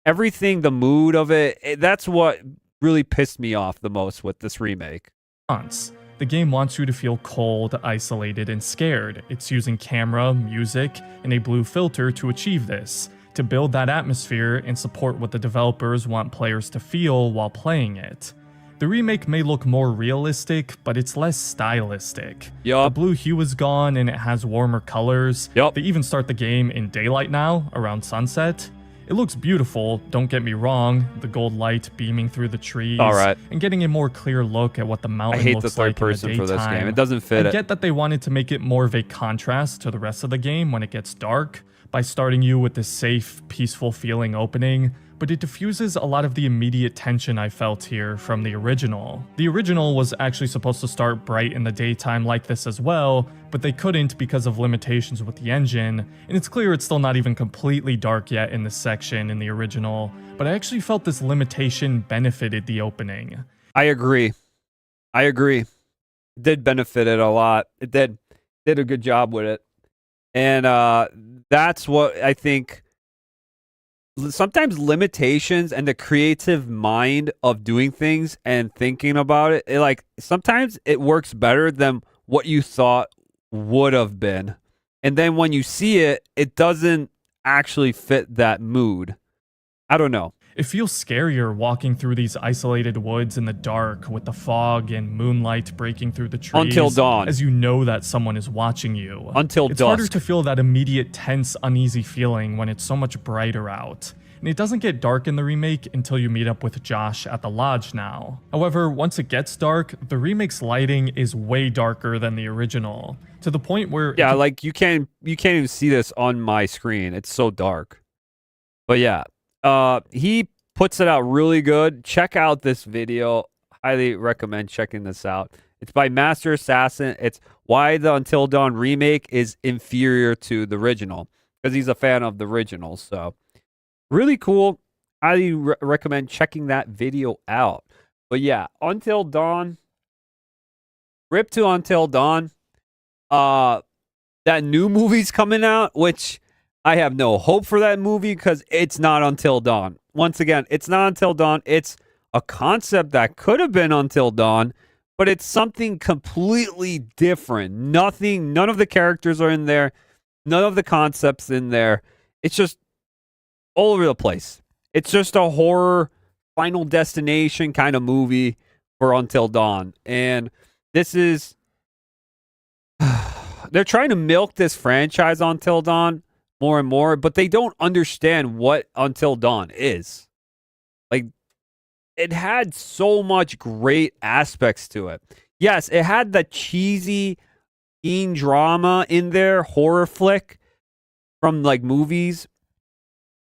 everything, the mood of it, that's what really pissed me off the most with this remake. The game wants you to feel cold, isolated, and scared. It's using camera, music, and a blue filter to achieve this, to build that atmosphere and support what the developers want players to feel while playing it. The remake may look more realistic, but it's less stylistic. The blue hue is gone and it has warmer colors. They even start the game in daylight now, around sunset. It looks beautiful, don't get me wrong, the gold light beaming through the trees, and getting a more clear look at what the mountain looks like in the daytime. For this game. It doesn't fit. I get that they wanted to make it more of a contrast to the rest of the game when it gets dark, by starting you with this safe, peaceful feeling opening, but it diffuses a lot of the immediate tension I felt here from the original. The original was actually supposed to start bright in the daytime like this as well, but they couldn't because of limitations with the engine, and it's clear it's still not even completely dark yet in this section in the original, but I actually felt this limitation benefited the opening. I agree. It did benefit it a lot. It did a good job with it. And that's what I think. Sometimes limitations and the creative mind of doing things and thinking about it, sometimes it works better than what you thought would have been. And then when you see it, it doesn't actually fit that mood. I don't know. It feels scarier walking through these isolated woods in the dark with the fog and moonlight breaking through the trees. Until dawn. As you know that someone is watching you. Until it's dusk. harder to feel that immediate tense, uneasy feeling when it's so much brighter out. And it doesn't get dark in the remake until you meet up with Josh at the lodge now. However, once it gets dark, the remake's lighting is way darker than the original. To the point where... Yeah, you can't even see this on my screen. It's so dark. But yeah. He puts it out really good. Check out this video. Highly recommend checking this out. It's by Master Assassin. It's why the Until Dawn remake is inferior to the original, because he's a fan of the original. So really cool. Highly recommend checking that video out. But yeah, Until Dawn. Rip to Until Dawn. That new movie's coming out, which I have no hope for that movie because it's not Until Dawn. Once again, it's not Until Dawn. It's a concept that could have been Until Dawn, but it's something completely different. None of the characters are in there. None of the concepts in there. It's just all over the place. It's just a horror Final Destination kind of movie for Until Dawn. And this is... they're trying to milk this franchise Until Dawn more and more, but they don't understand what Until Dawn is. It had so much great aspects to it. Yes, it had the cheesy teen drama in there, horror flick from movies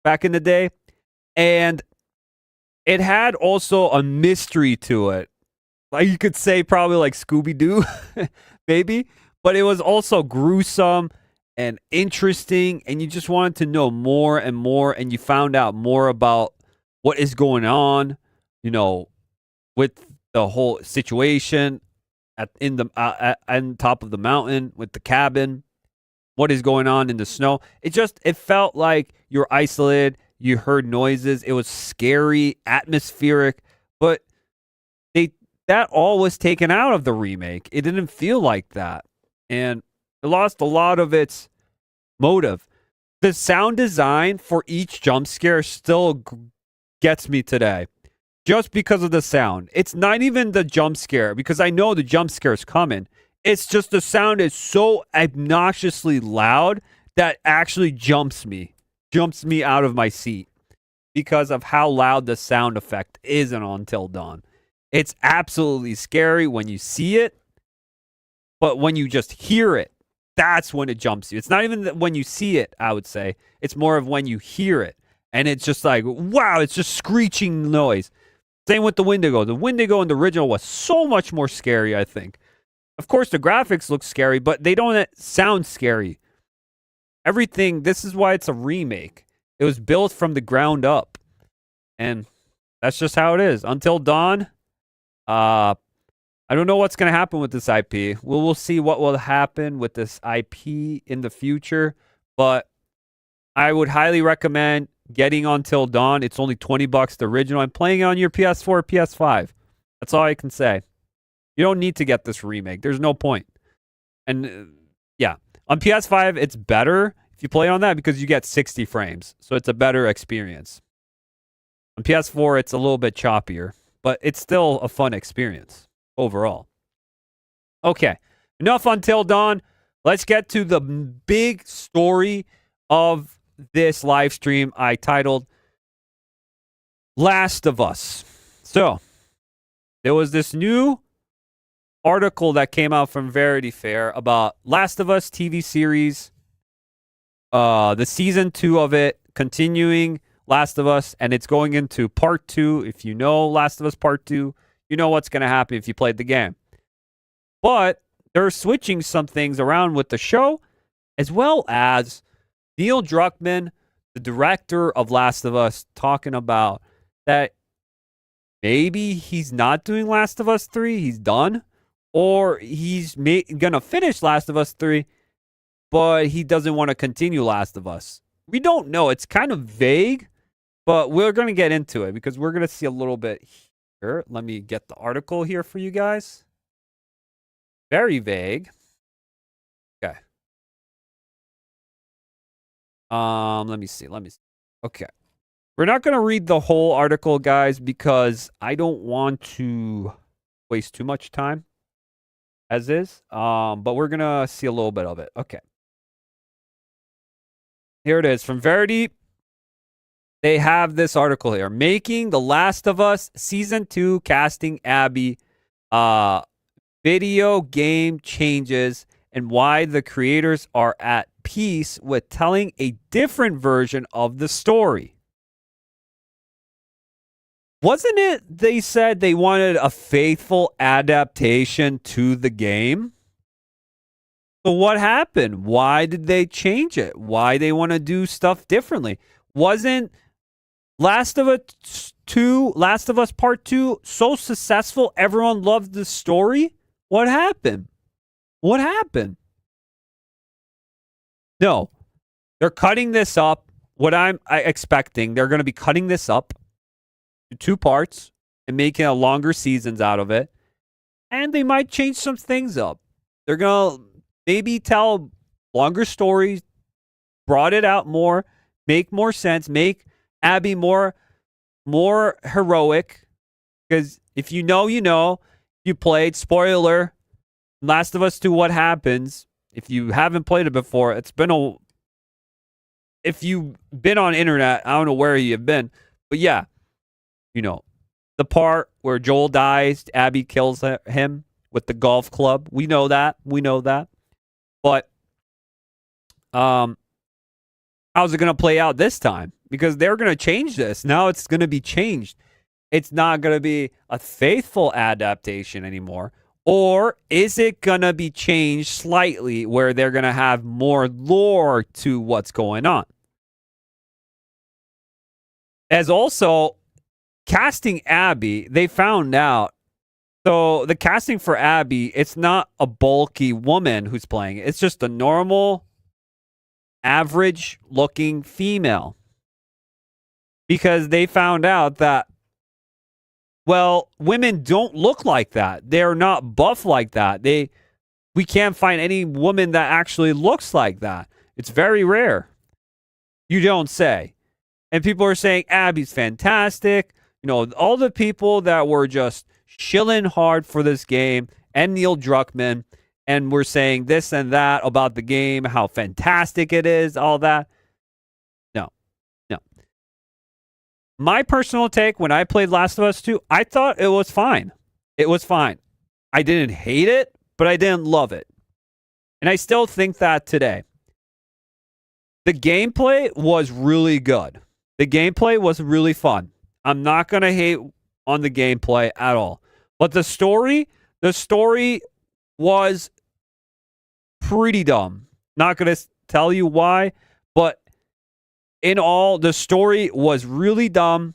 back in the day, and it had also a mystery to it. You could say probably like Scooby-Doo, maybe, but it was also gruesome and interesting, and you just wanted to know more and more, and you found out more about what is going on, with the whole situation on top of the mountain with the cabin, what is going on in the snow. It felt like you're isolated, you heard noises, it was scary, atmospheric, but that all was taken out of the remake. It didn't feel like that, and it lost a lot of its motive. The sound design for each jump scare still gets me today. Just because of the sound. It's not even the jump scare, because I know the jump scare is coming. It's just the sound is so obnoxiously loud that actually jumps me out of my seat because of how loud the sound effect is in Until Dawn. It's absolutely scary when you see it, but when you just hear it, that's when it jumps you. It's not even when you see it, I would say. It's more of when you hear it. And it's just like, wow, it's just screeching noise. Same with the Wendigo. The Wendigo in the original was so much more scary, I think. Of course, the graphics look scary, but they don't sound scary. Everything, this is why it's a remake. It was built from the ground up. And that's just how it is. Until Dawn, I don't know what's going to happen with this IP. We'll see what will happen with this IP in the future. But I would highly recommend getting Until Dawn. It's only $20, the original. I'm playing it on your PS4 or PS5. That's all I can say. You don't need to get this remake. There's no point. And yeah, on PS5, it's better if you play on that because you get 60 frames. So it's a better experience. On PS4, it's a little bit choppier, but it's still a fun experience overall. Okay, enough Until Dawn. Let's get to the big story of this live stream I titled Last of Us. So, there was this new article that came out from Vanity Fair about Last of Us TV series, the season 2 of it, continuing Last of Us, and it's going into part 2. If you know Last of Us part 2, you know what's going to happen if you played the game. But they're switching some things around with the show, as well as Neil Druckmann, the director of Last of Us, talking about that maybe he's not doing Last of Us 3, he's done, or he's going to finish Last of Us 3, but he doesn't want to continue Last of Us. We don't know. It's kind of vague, but we're going to get into it because we're going to see a little bit here. Let me get the article here for you guys. Very vague. Okay. Let me see. Okay. We're not going to read the whole article, guys, because I don't want to waste too much time as is. But we're going to see a little bit of it. Okay. Here it is from Verity. They have this article here. Making The Last of Us Season 2 casting Abby. Video game changes and why the creators are at peace with telling a different version of the story. Wasn't it they said they wanted a faithful adaptation to the game? So what happened? Why did they change it? Why they want to do stuff differently? Wasn't Last of Us Part 2 so successful everyone loved the story? What happened? What happened? No. They're cutting this up. What I'm expecting, they're going to be cutting this up to 2 parts and making a longer seasons out of it. And they might change some things up. They're going to maybe tell longer stories, broaden it out more, make more sense, make Abby more heroic. Because if you know, you know. You played, spoiler, Last of Us 2, what happens? If you haven't played it before, if you've been on internet, I don't know where you've been, but yeah, you know, the part where Joel dies, Abby kills him with the golf club. We know that. But how's it going to play out this time? Because they're going to change this. Now it's going to be changed. It's not going to be a faithful adaptation anymore. Or is it going to be changed slightly where they're going to have more lore to what's going on? As also, casting Abby, they found out. So the casting for Abby, it's not a bulky woman who's playing it. It's just a normal, average-looking female. Because they found out that, well, women don't look like that. They're not buff like that. We can't find any woman that actually looks like that. It's very rare. You don't say. And people are saying Abby's fantastic. You know, all the people that were just shilling hard for this game and Neil Druckmann and were saying this and that about the game, how fantastic it is, all that. No. My personal take when I played Last of Us 2, I thought it was fine. It was fine. I didn't hate it, but I didn't love it. And I still think that today. The gameplay was really good. The gameplay was really fun. I'm not going to hate on the gameplay at all. But the story was pretty dumb. Not going to tell you why, but in all, the story was really dumb.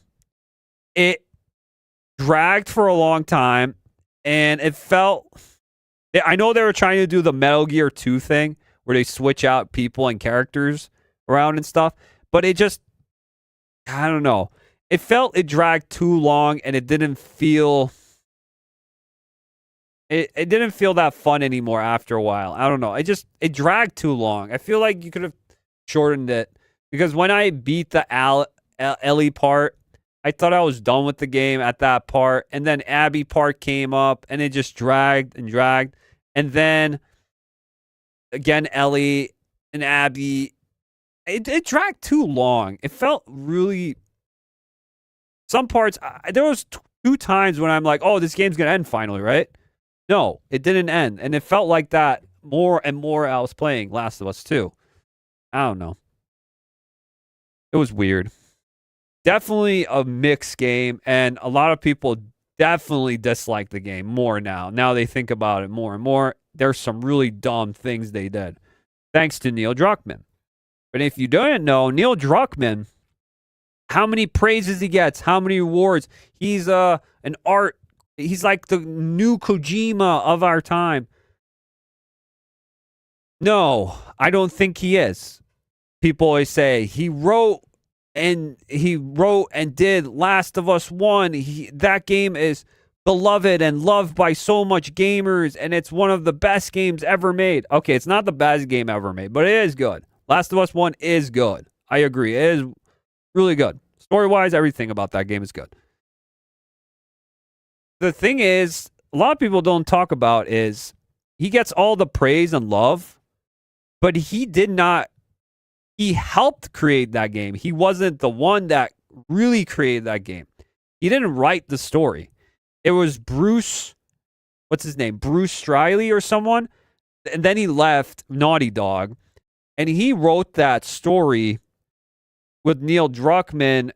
It dragged for a long time, and it felt... I know they were trying to do the Metal Gear 2 thing, where they switch out people and characters around and stuff, but it just... I don't know. It dragged too long, and it didn't feel... It didn't feel that fun anymore after a while. I don't know. It dragged too long. I feel like you could have shortened it. Because when I beat the Ellie part, I thought I was done with the game at that part. And then Abby part came up, and it just dragged and dragged. And then, again, Ellie and Abby... It dragged too long. It felt really... Some parts... there was 2 times when I'm like, oh, this game's going to end finally, right? No, it didn't end. And it felt like that more and more I was playing Last of Us 2. I don't know. It was weird. Definitely a mixed game. And a lot of people definitely dislike the game more now. Now they think about it more and more. There's some really dumb things they did. Thanks to Neil Druckmann. But if you don't know, Neil Druckmann, how many praises he gets, how many awards. He's he's like the new Kojima of our time. No, I don't think he is. People always say he wrote and did Last of Us 1. That game is beloved and loved by so much gamers, and it's one of the best games ever made. Okay, it's not the best game ever made, but it is good. Last of Us 1 is good. I agree. It is really good. Story-wise, everything about that game is good. The thing is, a lot of people don't talk about is he gets all the praise and love, but he helped create that game. He wasn't the one that really created that game. He didn't write the story. It was Bruce, what's his name? Bruce Straley or someone. And then he left Naughty Dog. And he wrote that story with Neil Druckmann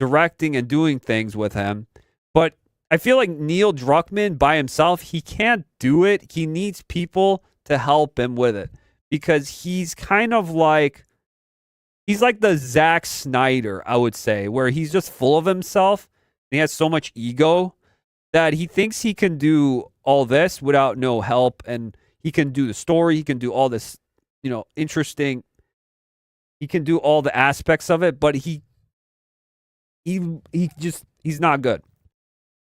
directing and doing things with him. But I feel like Neil Druckmann by himself, he can't do it. He needs people to help him with it. Because he's kind of like... He's like the Zack Snyder, I would say, where he's just full of himself. And he has so much ego that he thinks he can do all this without no help. And he can do the story. He can do all this, interesting. He can do all the aspects of it, but he's not good.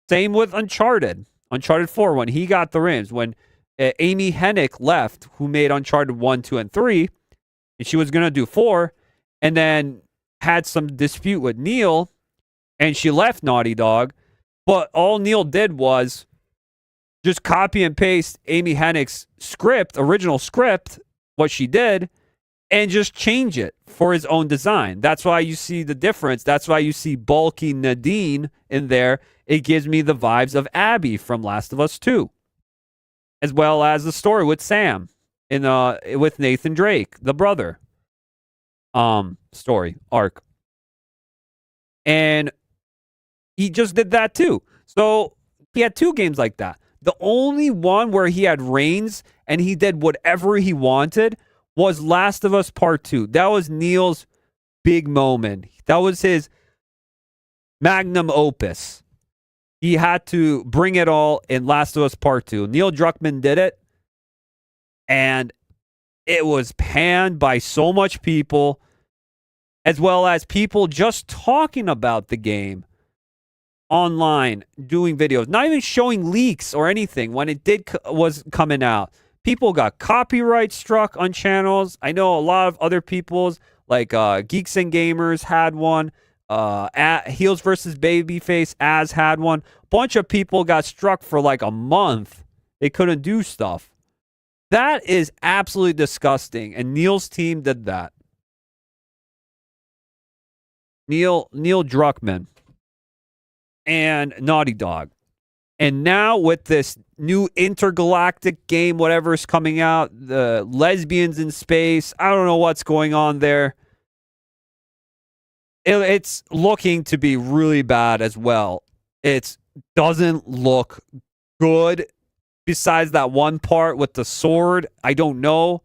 Same with Uncharted. Uncharted 4, when he got the rims, when Amy Hennig left, who made Uncharted 1, 2, and 3, and she was going to do 4, and then had some dispute with Neil, and she left Naughty Dog, but all Neil did was just copy and paste Amy Hennig's original script, what she did, and just change it for his own design. That's why you see the difference. That's why you see bulky Nadine in there. It gives me the vibes of Abby from Last of Us 2. As well as the story with Sam with Nathan Drake, the brother. Story, arc. And he just did that too. So he had 2 games like that. The only one where he had reins and he did whatever he wanted was Last of Us Part 2. That was Neil's big moment. That was his magnum opus. He had to bring it all in Last of Us Part 2. Neil Druckmann did it, and it was panned by so much people, as well as people just talking about the game online, doing videos, not even showing leaks or anything when it was coming out. People got copyright struck on channels. I know a lot of other people's, Like Geeks and Gamers had one. Heels versus Babyface as had one. Bunch of people got struck for like a month. They couldn't do stuff. That is absolutely disgusting. And Neil's team did that. Neil Druckmann and Naughty Dog. And now with this new intergalactic game, whatever is coming out, the lesbians in space, I don't know what's going on there. It's looking to be really bad as well. It doesn't look good. Besides that one part with the sword, I don't know.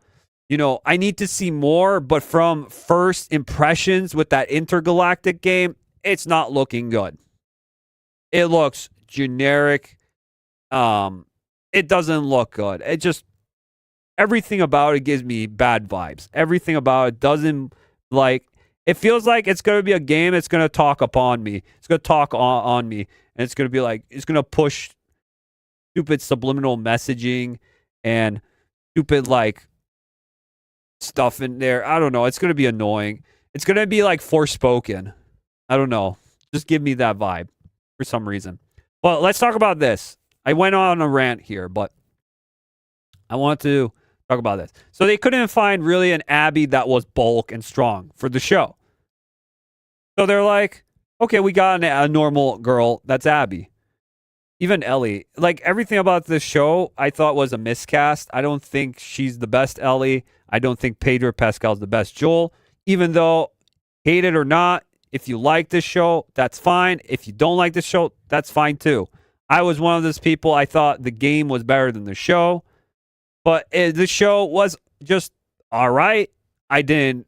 I need to see more, but from first impressions with that intergalactic game, it's not looking good. It looks generic. It doesn't look good. It just, everything about it gives me bad vibes. Everything about it doesn't, it feels like it's going to be a game that's going to talk upon me. It's going to talk on me. And it's going to be it's going to push stupid subliminal messaging and stupid, stuff in there. I don't know. It's going to be annoying. It's going to be Forspoken. I don't know. Just give me that vibe for some reason. Well, let's talk about this. I went on a rant here, but I want to talk about this. So they couldn't find really an Abby that was bulk and strong for the show. So they're like, okay, we got a normal girl. That's Abby. Even Ellie. Everything about this show, I thought was a miscast. I don't think she's the best Ellie. I don't think Pedro Pascal's the best Joel. Even though, hate it or not, if you like this show, that's fine. If you don't like this show, that's fine too. I was one of those people. I thought the game was better than the show. But the show was just all right. I didn't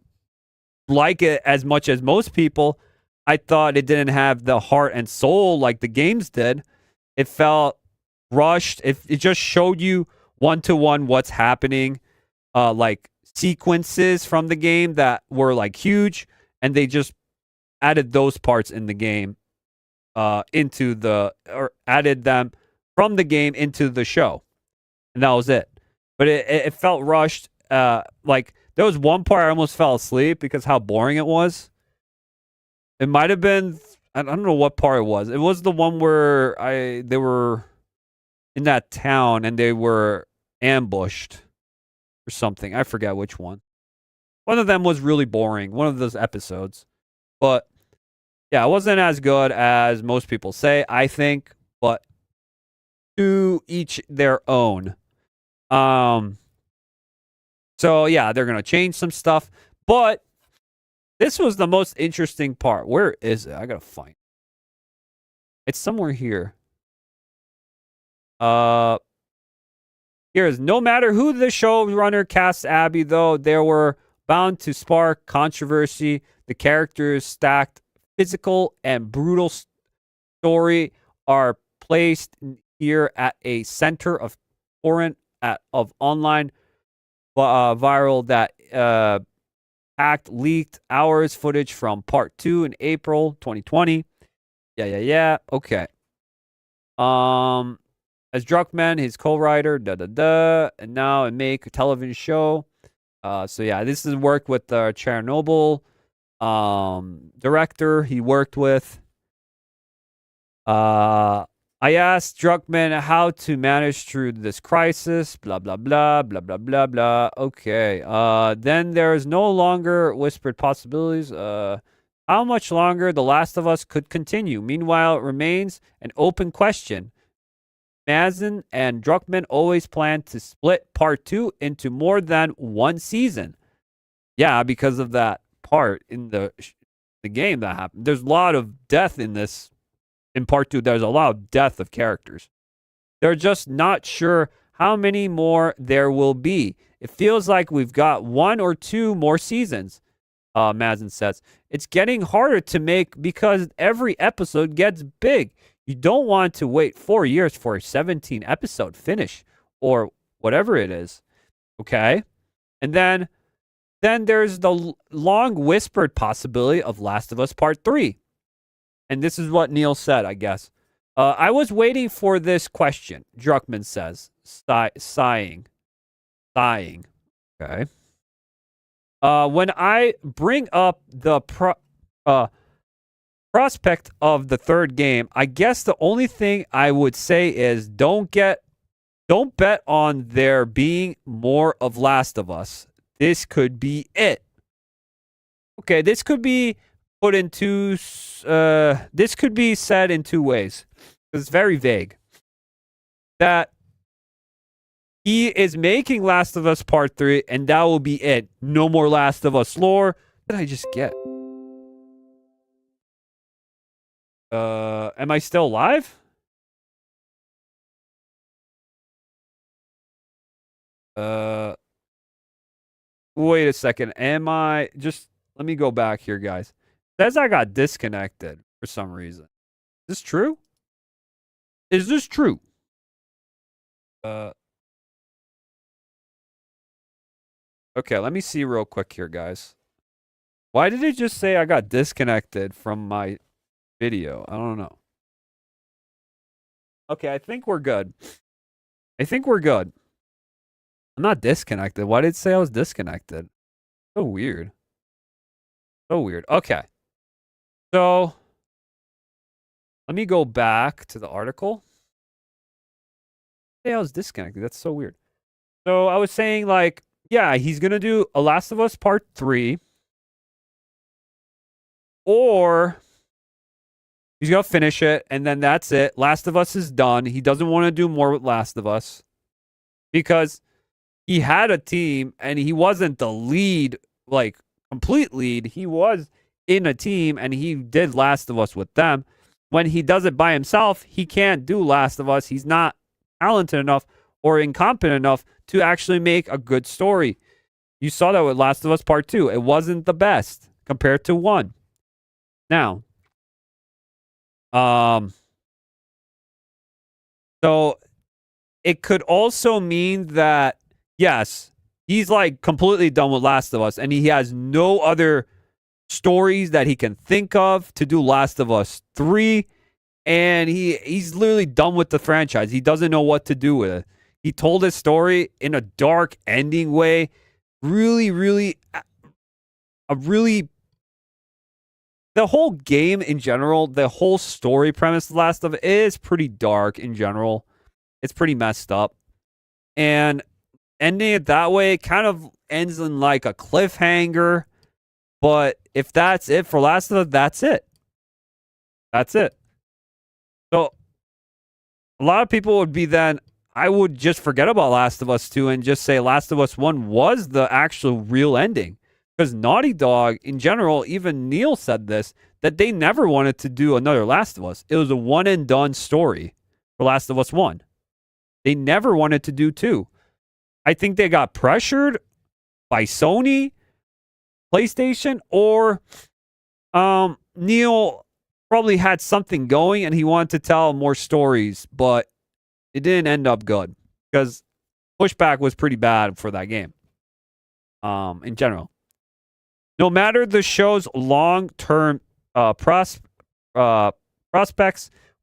like it as much as most people. I thought it didn't have the heart and soul like the games did. It felt rushed. It just showed you one-to-one what's happening. Sequences from the game that were huge. And they just added those parts in the game added them from the game into the show. And that was it. But it felt rushed. There was one part I almost fell asleep because how boring it was. It might have been, I don't know what part it was. It was the one where they were in that town and they were ambushed or something. I forget which one. One of them was really boring. One of those episodes. But yeah, it wasn't as good as most people say, I think. But to each their own. So yeah, they're gonna change some stuff, but this was the most interesting part. Where is it? I gotta find it. It's somewhere here. Here is no matter who the showrunner casts Abby, though, there were bound to spark controversy. The characters' stacked physical and brutal story are placed here at a center of torrent of online viral that leaked hours footage from part 2 in April 2020. Yeah. Okay. As Druckmann, his co-writer, and now a make a television show. So yeah, this is worked with the Chernobyl director he worked with. I asked Druckmann how to manage through this crisis, blah, blah, blah, blah, blah, blah, blah. Okay. Then there's no longer whispered possibilities. How much longer The Last of Us could continue? Meanwhile, it remains an open question. Mazin and Druckmann always planned to split part 2 into more than one season. Yeah, because of that part in the game that happened. There's a lot of death in this. In part 2, there's a lot of death of characters. They're just not sure how many more there will be. It feels like we've got 1 or 2 more seasons, Mazin says. It's getting harder to make because every episode gets big. You don't want to wait 4 years for a 17-episode finish or whatever it is. Okay? And then there's the long whispered possibility of Last of Us Part 3. And this is what Neil said, I guess. I was waiting for this question, Druckmann says, sighing. Okay. when I bring up the prospect of the third game, I guess the only thing I would say is don't bet on there being more of Last of Us. This could be it. Okay, this could be put into this could be said in two ways. It's very vague. That he is making Last of Us Part 3, and that will be it. No more Last of Us lore. What did I just get? Am I still alive? Wait a second. Am I just... Let me go back here, guys. It says I got disconnected for some reason. Is this true? Is this true? Okay, let me see real quick here, guys. Why did it just say I got disconnected from my video? I don't know. Okay, I think we're good. I think we're good. I'm not disconnected. Why did it say I was disconnected? So weird. So weird. Okay. So, let me go back to the article. Hey, I was disconnected. That's so weird. So, I was saying, like, yeah, he's going to do A Last of Us Part 3. Or he's going to finish it, and then that's it. Last of Us is done. He doesn't want to do more with Last of Us. Because he had a team, and he wasn't the lead, like, complete lead. He was in a team, and he did Last of Us with them. When he does it by himself, he can't do Last of Us. He's not talented enough or incompetent enough to actually make a good story. You saw that with Last of Us Part 2. It wasn't the best compared to 1. Now, so it could also mean that, yes, he's like completely done with Last of Us, and he has no other stories that he can think of to do Last of Us 3, and he's literally done with the franchise. He doesn't know what to do with it. He told his story in a dark ending way. Really, the whole game in general, the whole story premise of Last of Us is pretty dark in general. It's pretty messed up. And ending it that way kind of ends in like a cliffhanger. But if that's it for Last of Us, that's it. That's it. So a lot of people would be then, I would just forget about Last of Us 2 and just say Last of Us 1 was the actual real ending. Because Naughty Dog, in general, even Neil said this, that they never wanted to do another Last of Us. It was a one-and-done story for Last of Us 1. They never wanted to do 2. I think they got pressured by Sony, PlayStation, or Neil probably had something going and he wanted to tell more stories, but it didn't end up good because pushback was pretty bad for that game in general. No matter the show's long-term prospects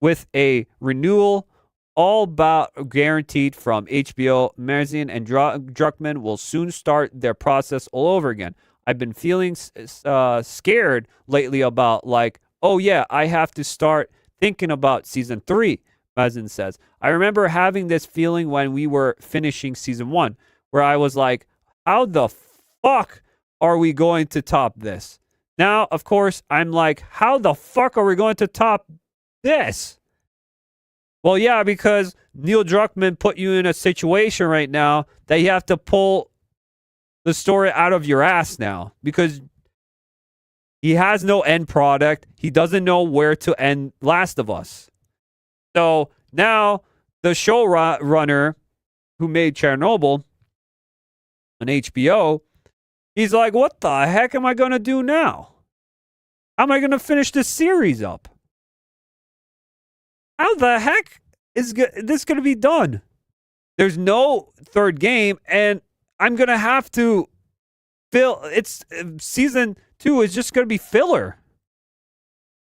with a renewal, all but guaranteed from HBO, Marzine and Druckmann will soon start their process all over again. I've been feeling scared lately about like, oh yeah, I have to start thinking about season 3, Marzine says. I remember having this feeling when we were finishing season 1, where I was like, how the fuck are we going to top this? Now, of course, I'm like, how the fuck are we going to top this? Well, yeah, because Neil Druckmann put you in a situation right now that you have to pull the story out of your ass now because he has no end product. He doesn't know where to end Last of Us. So now the showrunner who made Chernobyl on HBO, he's like, what the heck am I going to do now? How am I going to finish this series up? How the heck is this going to be done? There's no third game, and I'm going to have to fill. It's season 2 is just going to be filler,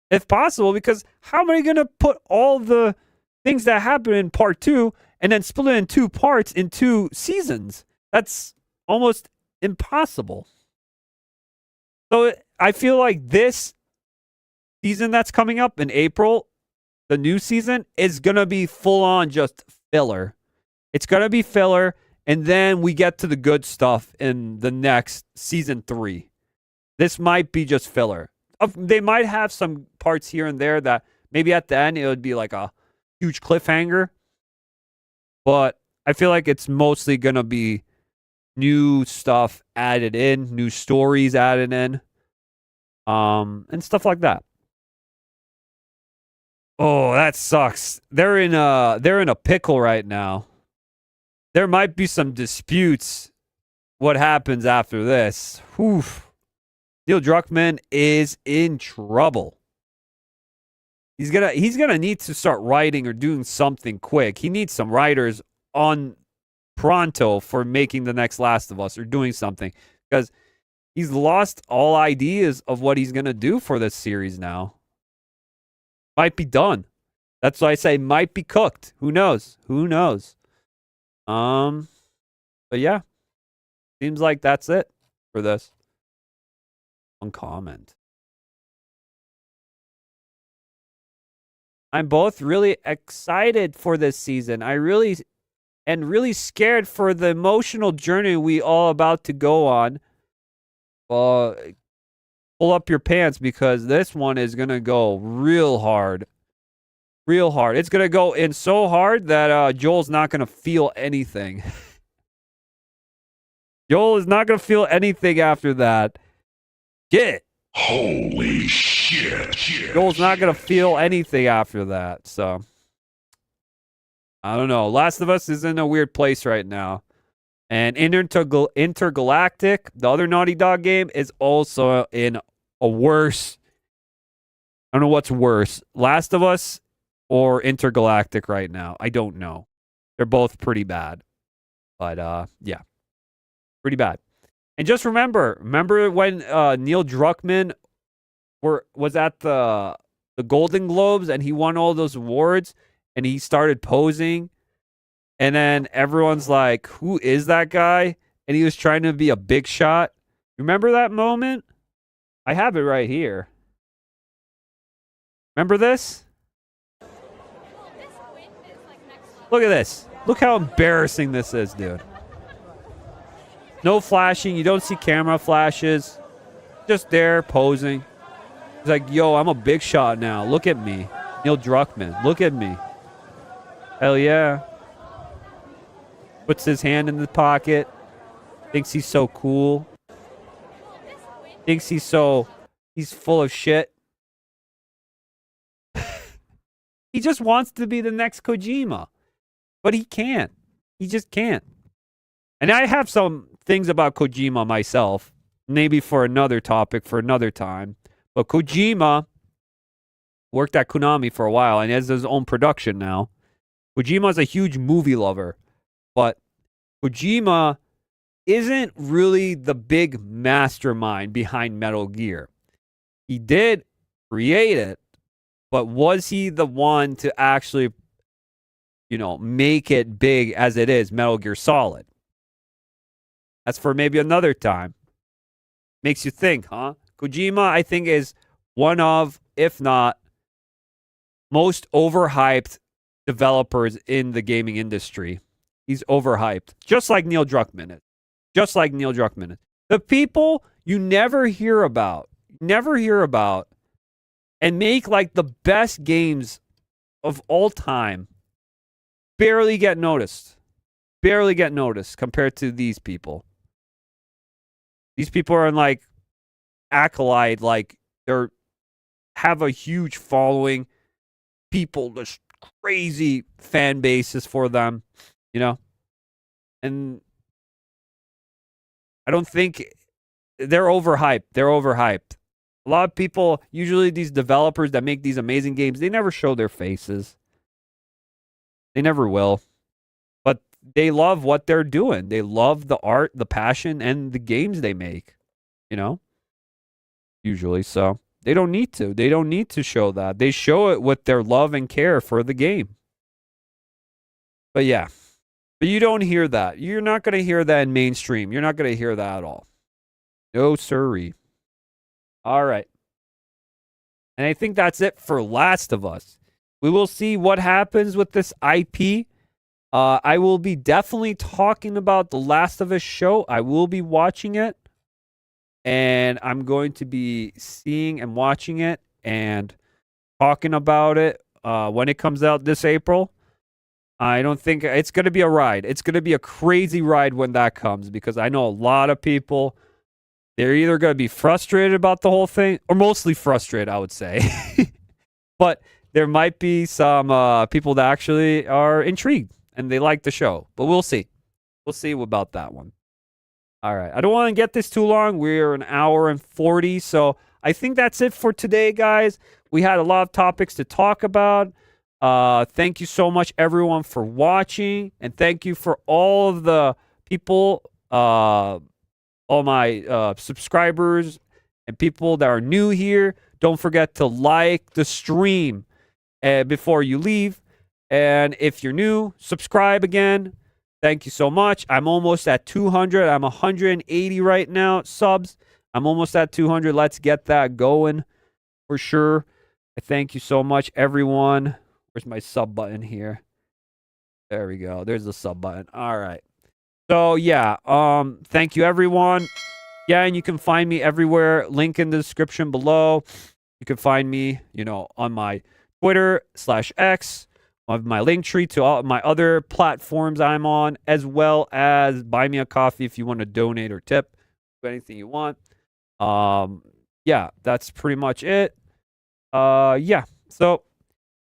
if possible, because how am I going to put all the things that happen in part 2 and then split it in 2 parts in 2 seasons? That's almost impossible. So I feel like this season that's coming up in April, the new season, is going to be full on just filler. It's going to be filler, and then we get to the good stuff in the next season 3. This might be just filler. They might have some parts here and there that maybe at the end it would be like a huge cliffhanger. But I feel like it's mostly going to be new stuff added in, new stories added in, and stuff like that. Oh, that sucks. They're in a pickle right now. There might be some disputes. What happens after this? Whew. Neil Druckmann is in trouble. He's gonna need to start writing or doing something quick. He needs some writers on pronto for making the next Last of Us or doing something, because he's lost all ideas of what he's gonna do for this series now. Might be done. That's why I say might be cooked. Who knows? Who knows? But yeah, seems like that's it for this. One comment. I'm both really excited for this season. I really scared for the emotional journey we all about to go on. Pull up your pants, because this one is going to go real hard. Real hard. It's going to go in so hard that Joel's not going to feel anything. Joel is not going to feel anything after that. Get it. Holy shit. Joel's not going to feel anything after that. So, I don't know. Last of Us is in a weird place right now. And Intergalactic, the other Naughty Dog game, is also in a worse... I don't know what's worse. Last of Us or Intergalactic right now. I don't know. They're both pretty bad. But, yeah. Pretty bad. And just remember when Neil Druckmann was at the Golden Globes and he won all those awards and he started posing, and then everyone's like, who is that guy? And he was trying to be a big shot. Remember that moment? I have it right here. Remember this? Look at this. Look how embarrassing this is, dude. No flashing. You don't see camera flashes. Just there posing. He's like, yo, I'm a big shot now. Look at me. Neil Druckmann. Look at me. Hell yeah. Puts his hand in the pocket. Thinks he's so cool. Thinks he's full of shit. He just wants to be the next Kojima. But he can't. He just can't. And I have some things about Kojima myself, maybe for another topic, for another time. But Kojima worked at Konami for a while and has his own production now. Kojima's a huge movie lover, but Kojima isn't really the big mastermind behind Metal Gear. He did create it, but was he the one to actually, make it big as it is, Metal Gear Solid? That's for maybe another time. Makes you think, huh? Kojima, I think, is one of, if not, most overhyped developers in the gaming industry. He's overhyped. Just like Neil Druckmann is. Just like Neil Druckmann is. The people you never hear about, and make like the best games of all time, barely get noticed. Barely get noticed compared to these people. These people are in like acolyte, like they're have a huge following. People, there's crazy fan bases for them, and I don't think they're overhyped. They're overhyped. A lot of people, usually these developers that make these amazing games, they never show their faces. They never will. But they love what they're doing. They love the art, the passion, and the games they make. Usually. So they don't need to. They don't need to show that. They show it with their love and care for the game. But yeah. But you don't hear that. You're not going to hear that in mainstream. You're not going to hear that at all. No siree. All right. And I think that's it for Last of Us. We will see what happens with this IP. I will be definitely talking about the Last of Us show. I will be watching it. And I'm going to be seeing and watching it and talking about it when it comes out this April. I don't think it's going to be a ride. It's going to be a crazy ride when that comes, because I know a lot of people, they're either going to be frustrated about the whole thing, or mostly frustrated, I would say. But there might be some people that actually are intrigued and they like the show. But we'll see. We'll see about that one. All right. I don't want to get this too long. We're an hour and 40. So I think that's it for today, guys. We had a lot of topics to talk about. Thank you so much, everyone, for watching. And thank you for all of the people, all my subscribers and people that are new here. Don't forget to like the stream before you leave. And if you're new, subscribe again. Thank you so much. I'm almost at 200. I'm 180 right now, subs. I'm almost at 200. Let's get that going for sure. I thank you so much, everyone. Where's my sub button here? There we go. There's the sub button. All right. So, yeah. Thank you, everyone. Yeah, and you can find me everywhere. Link in the description below. You can find me, on my Twitter/X. of my link tree to all my other platforms I'm on, as well as buy me a coffee if you want to donate or tip, anything you want. Yeah, that's pretty much it. Yeah, so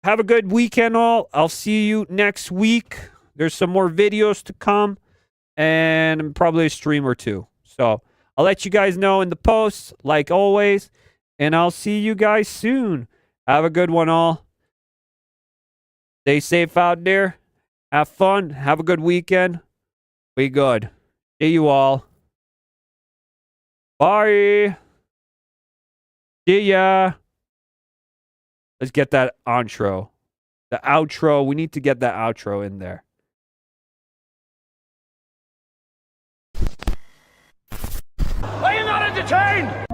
have a good weekend all. I'll see you next week. There's some more videos to come and probably a stream or two. So I'll let you guys know in the posts, like always, and I'll see you guys soon. Have a good one all. Stay safe out there. Have fun. Have a good weekend. Be good. See you all. Bye. See ya. Let's get that intro. The outro. We need to get that outro in there. Are you not entertained?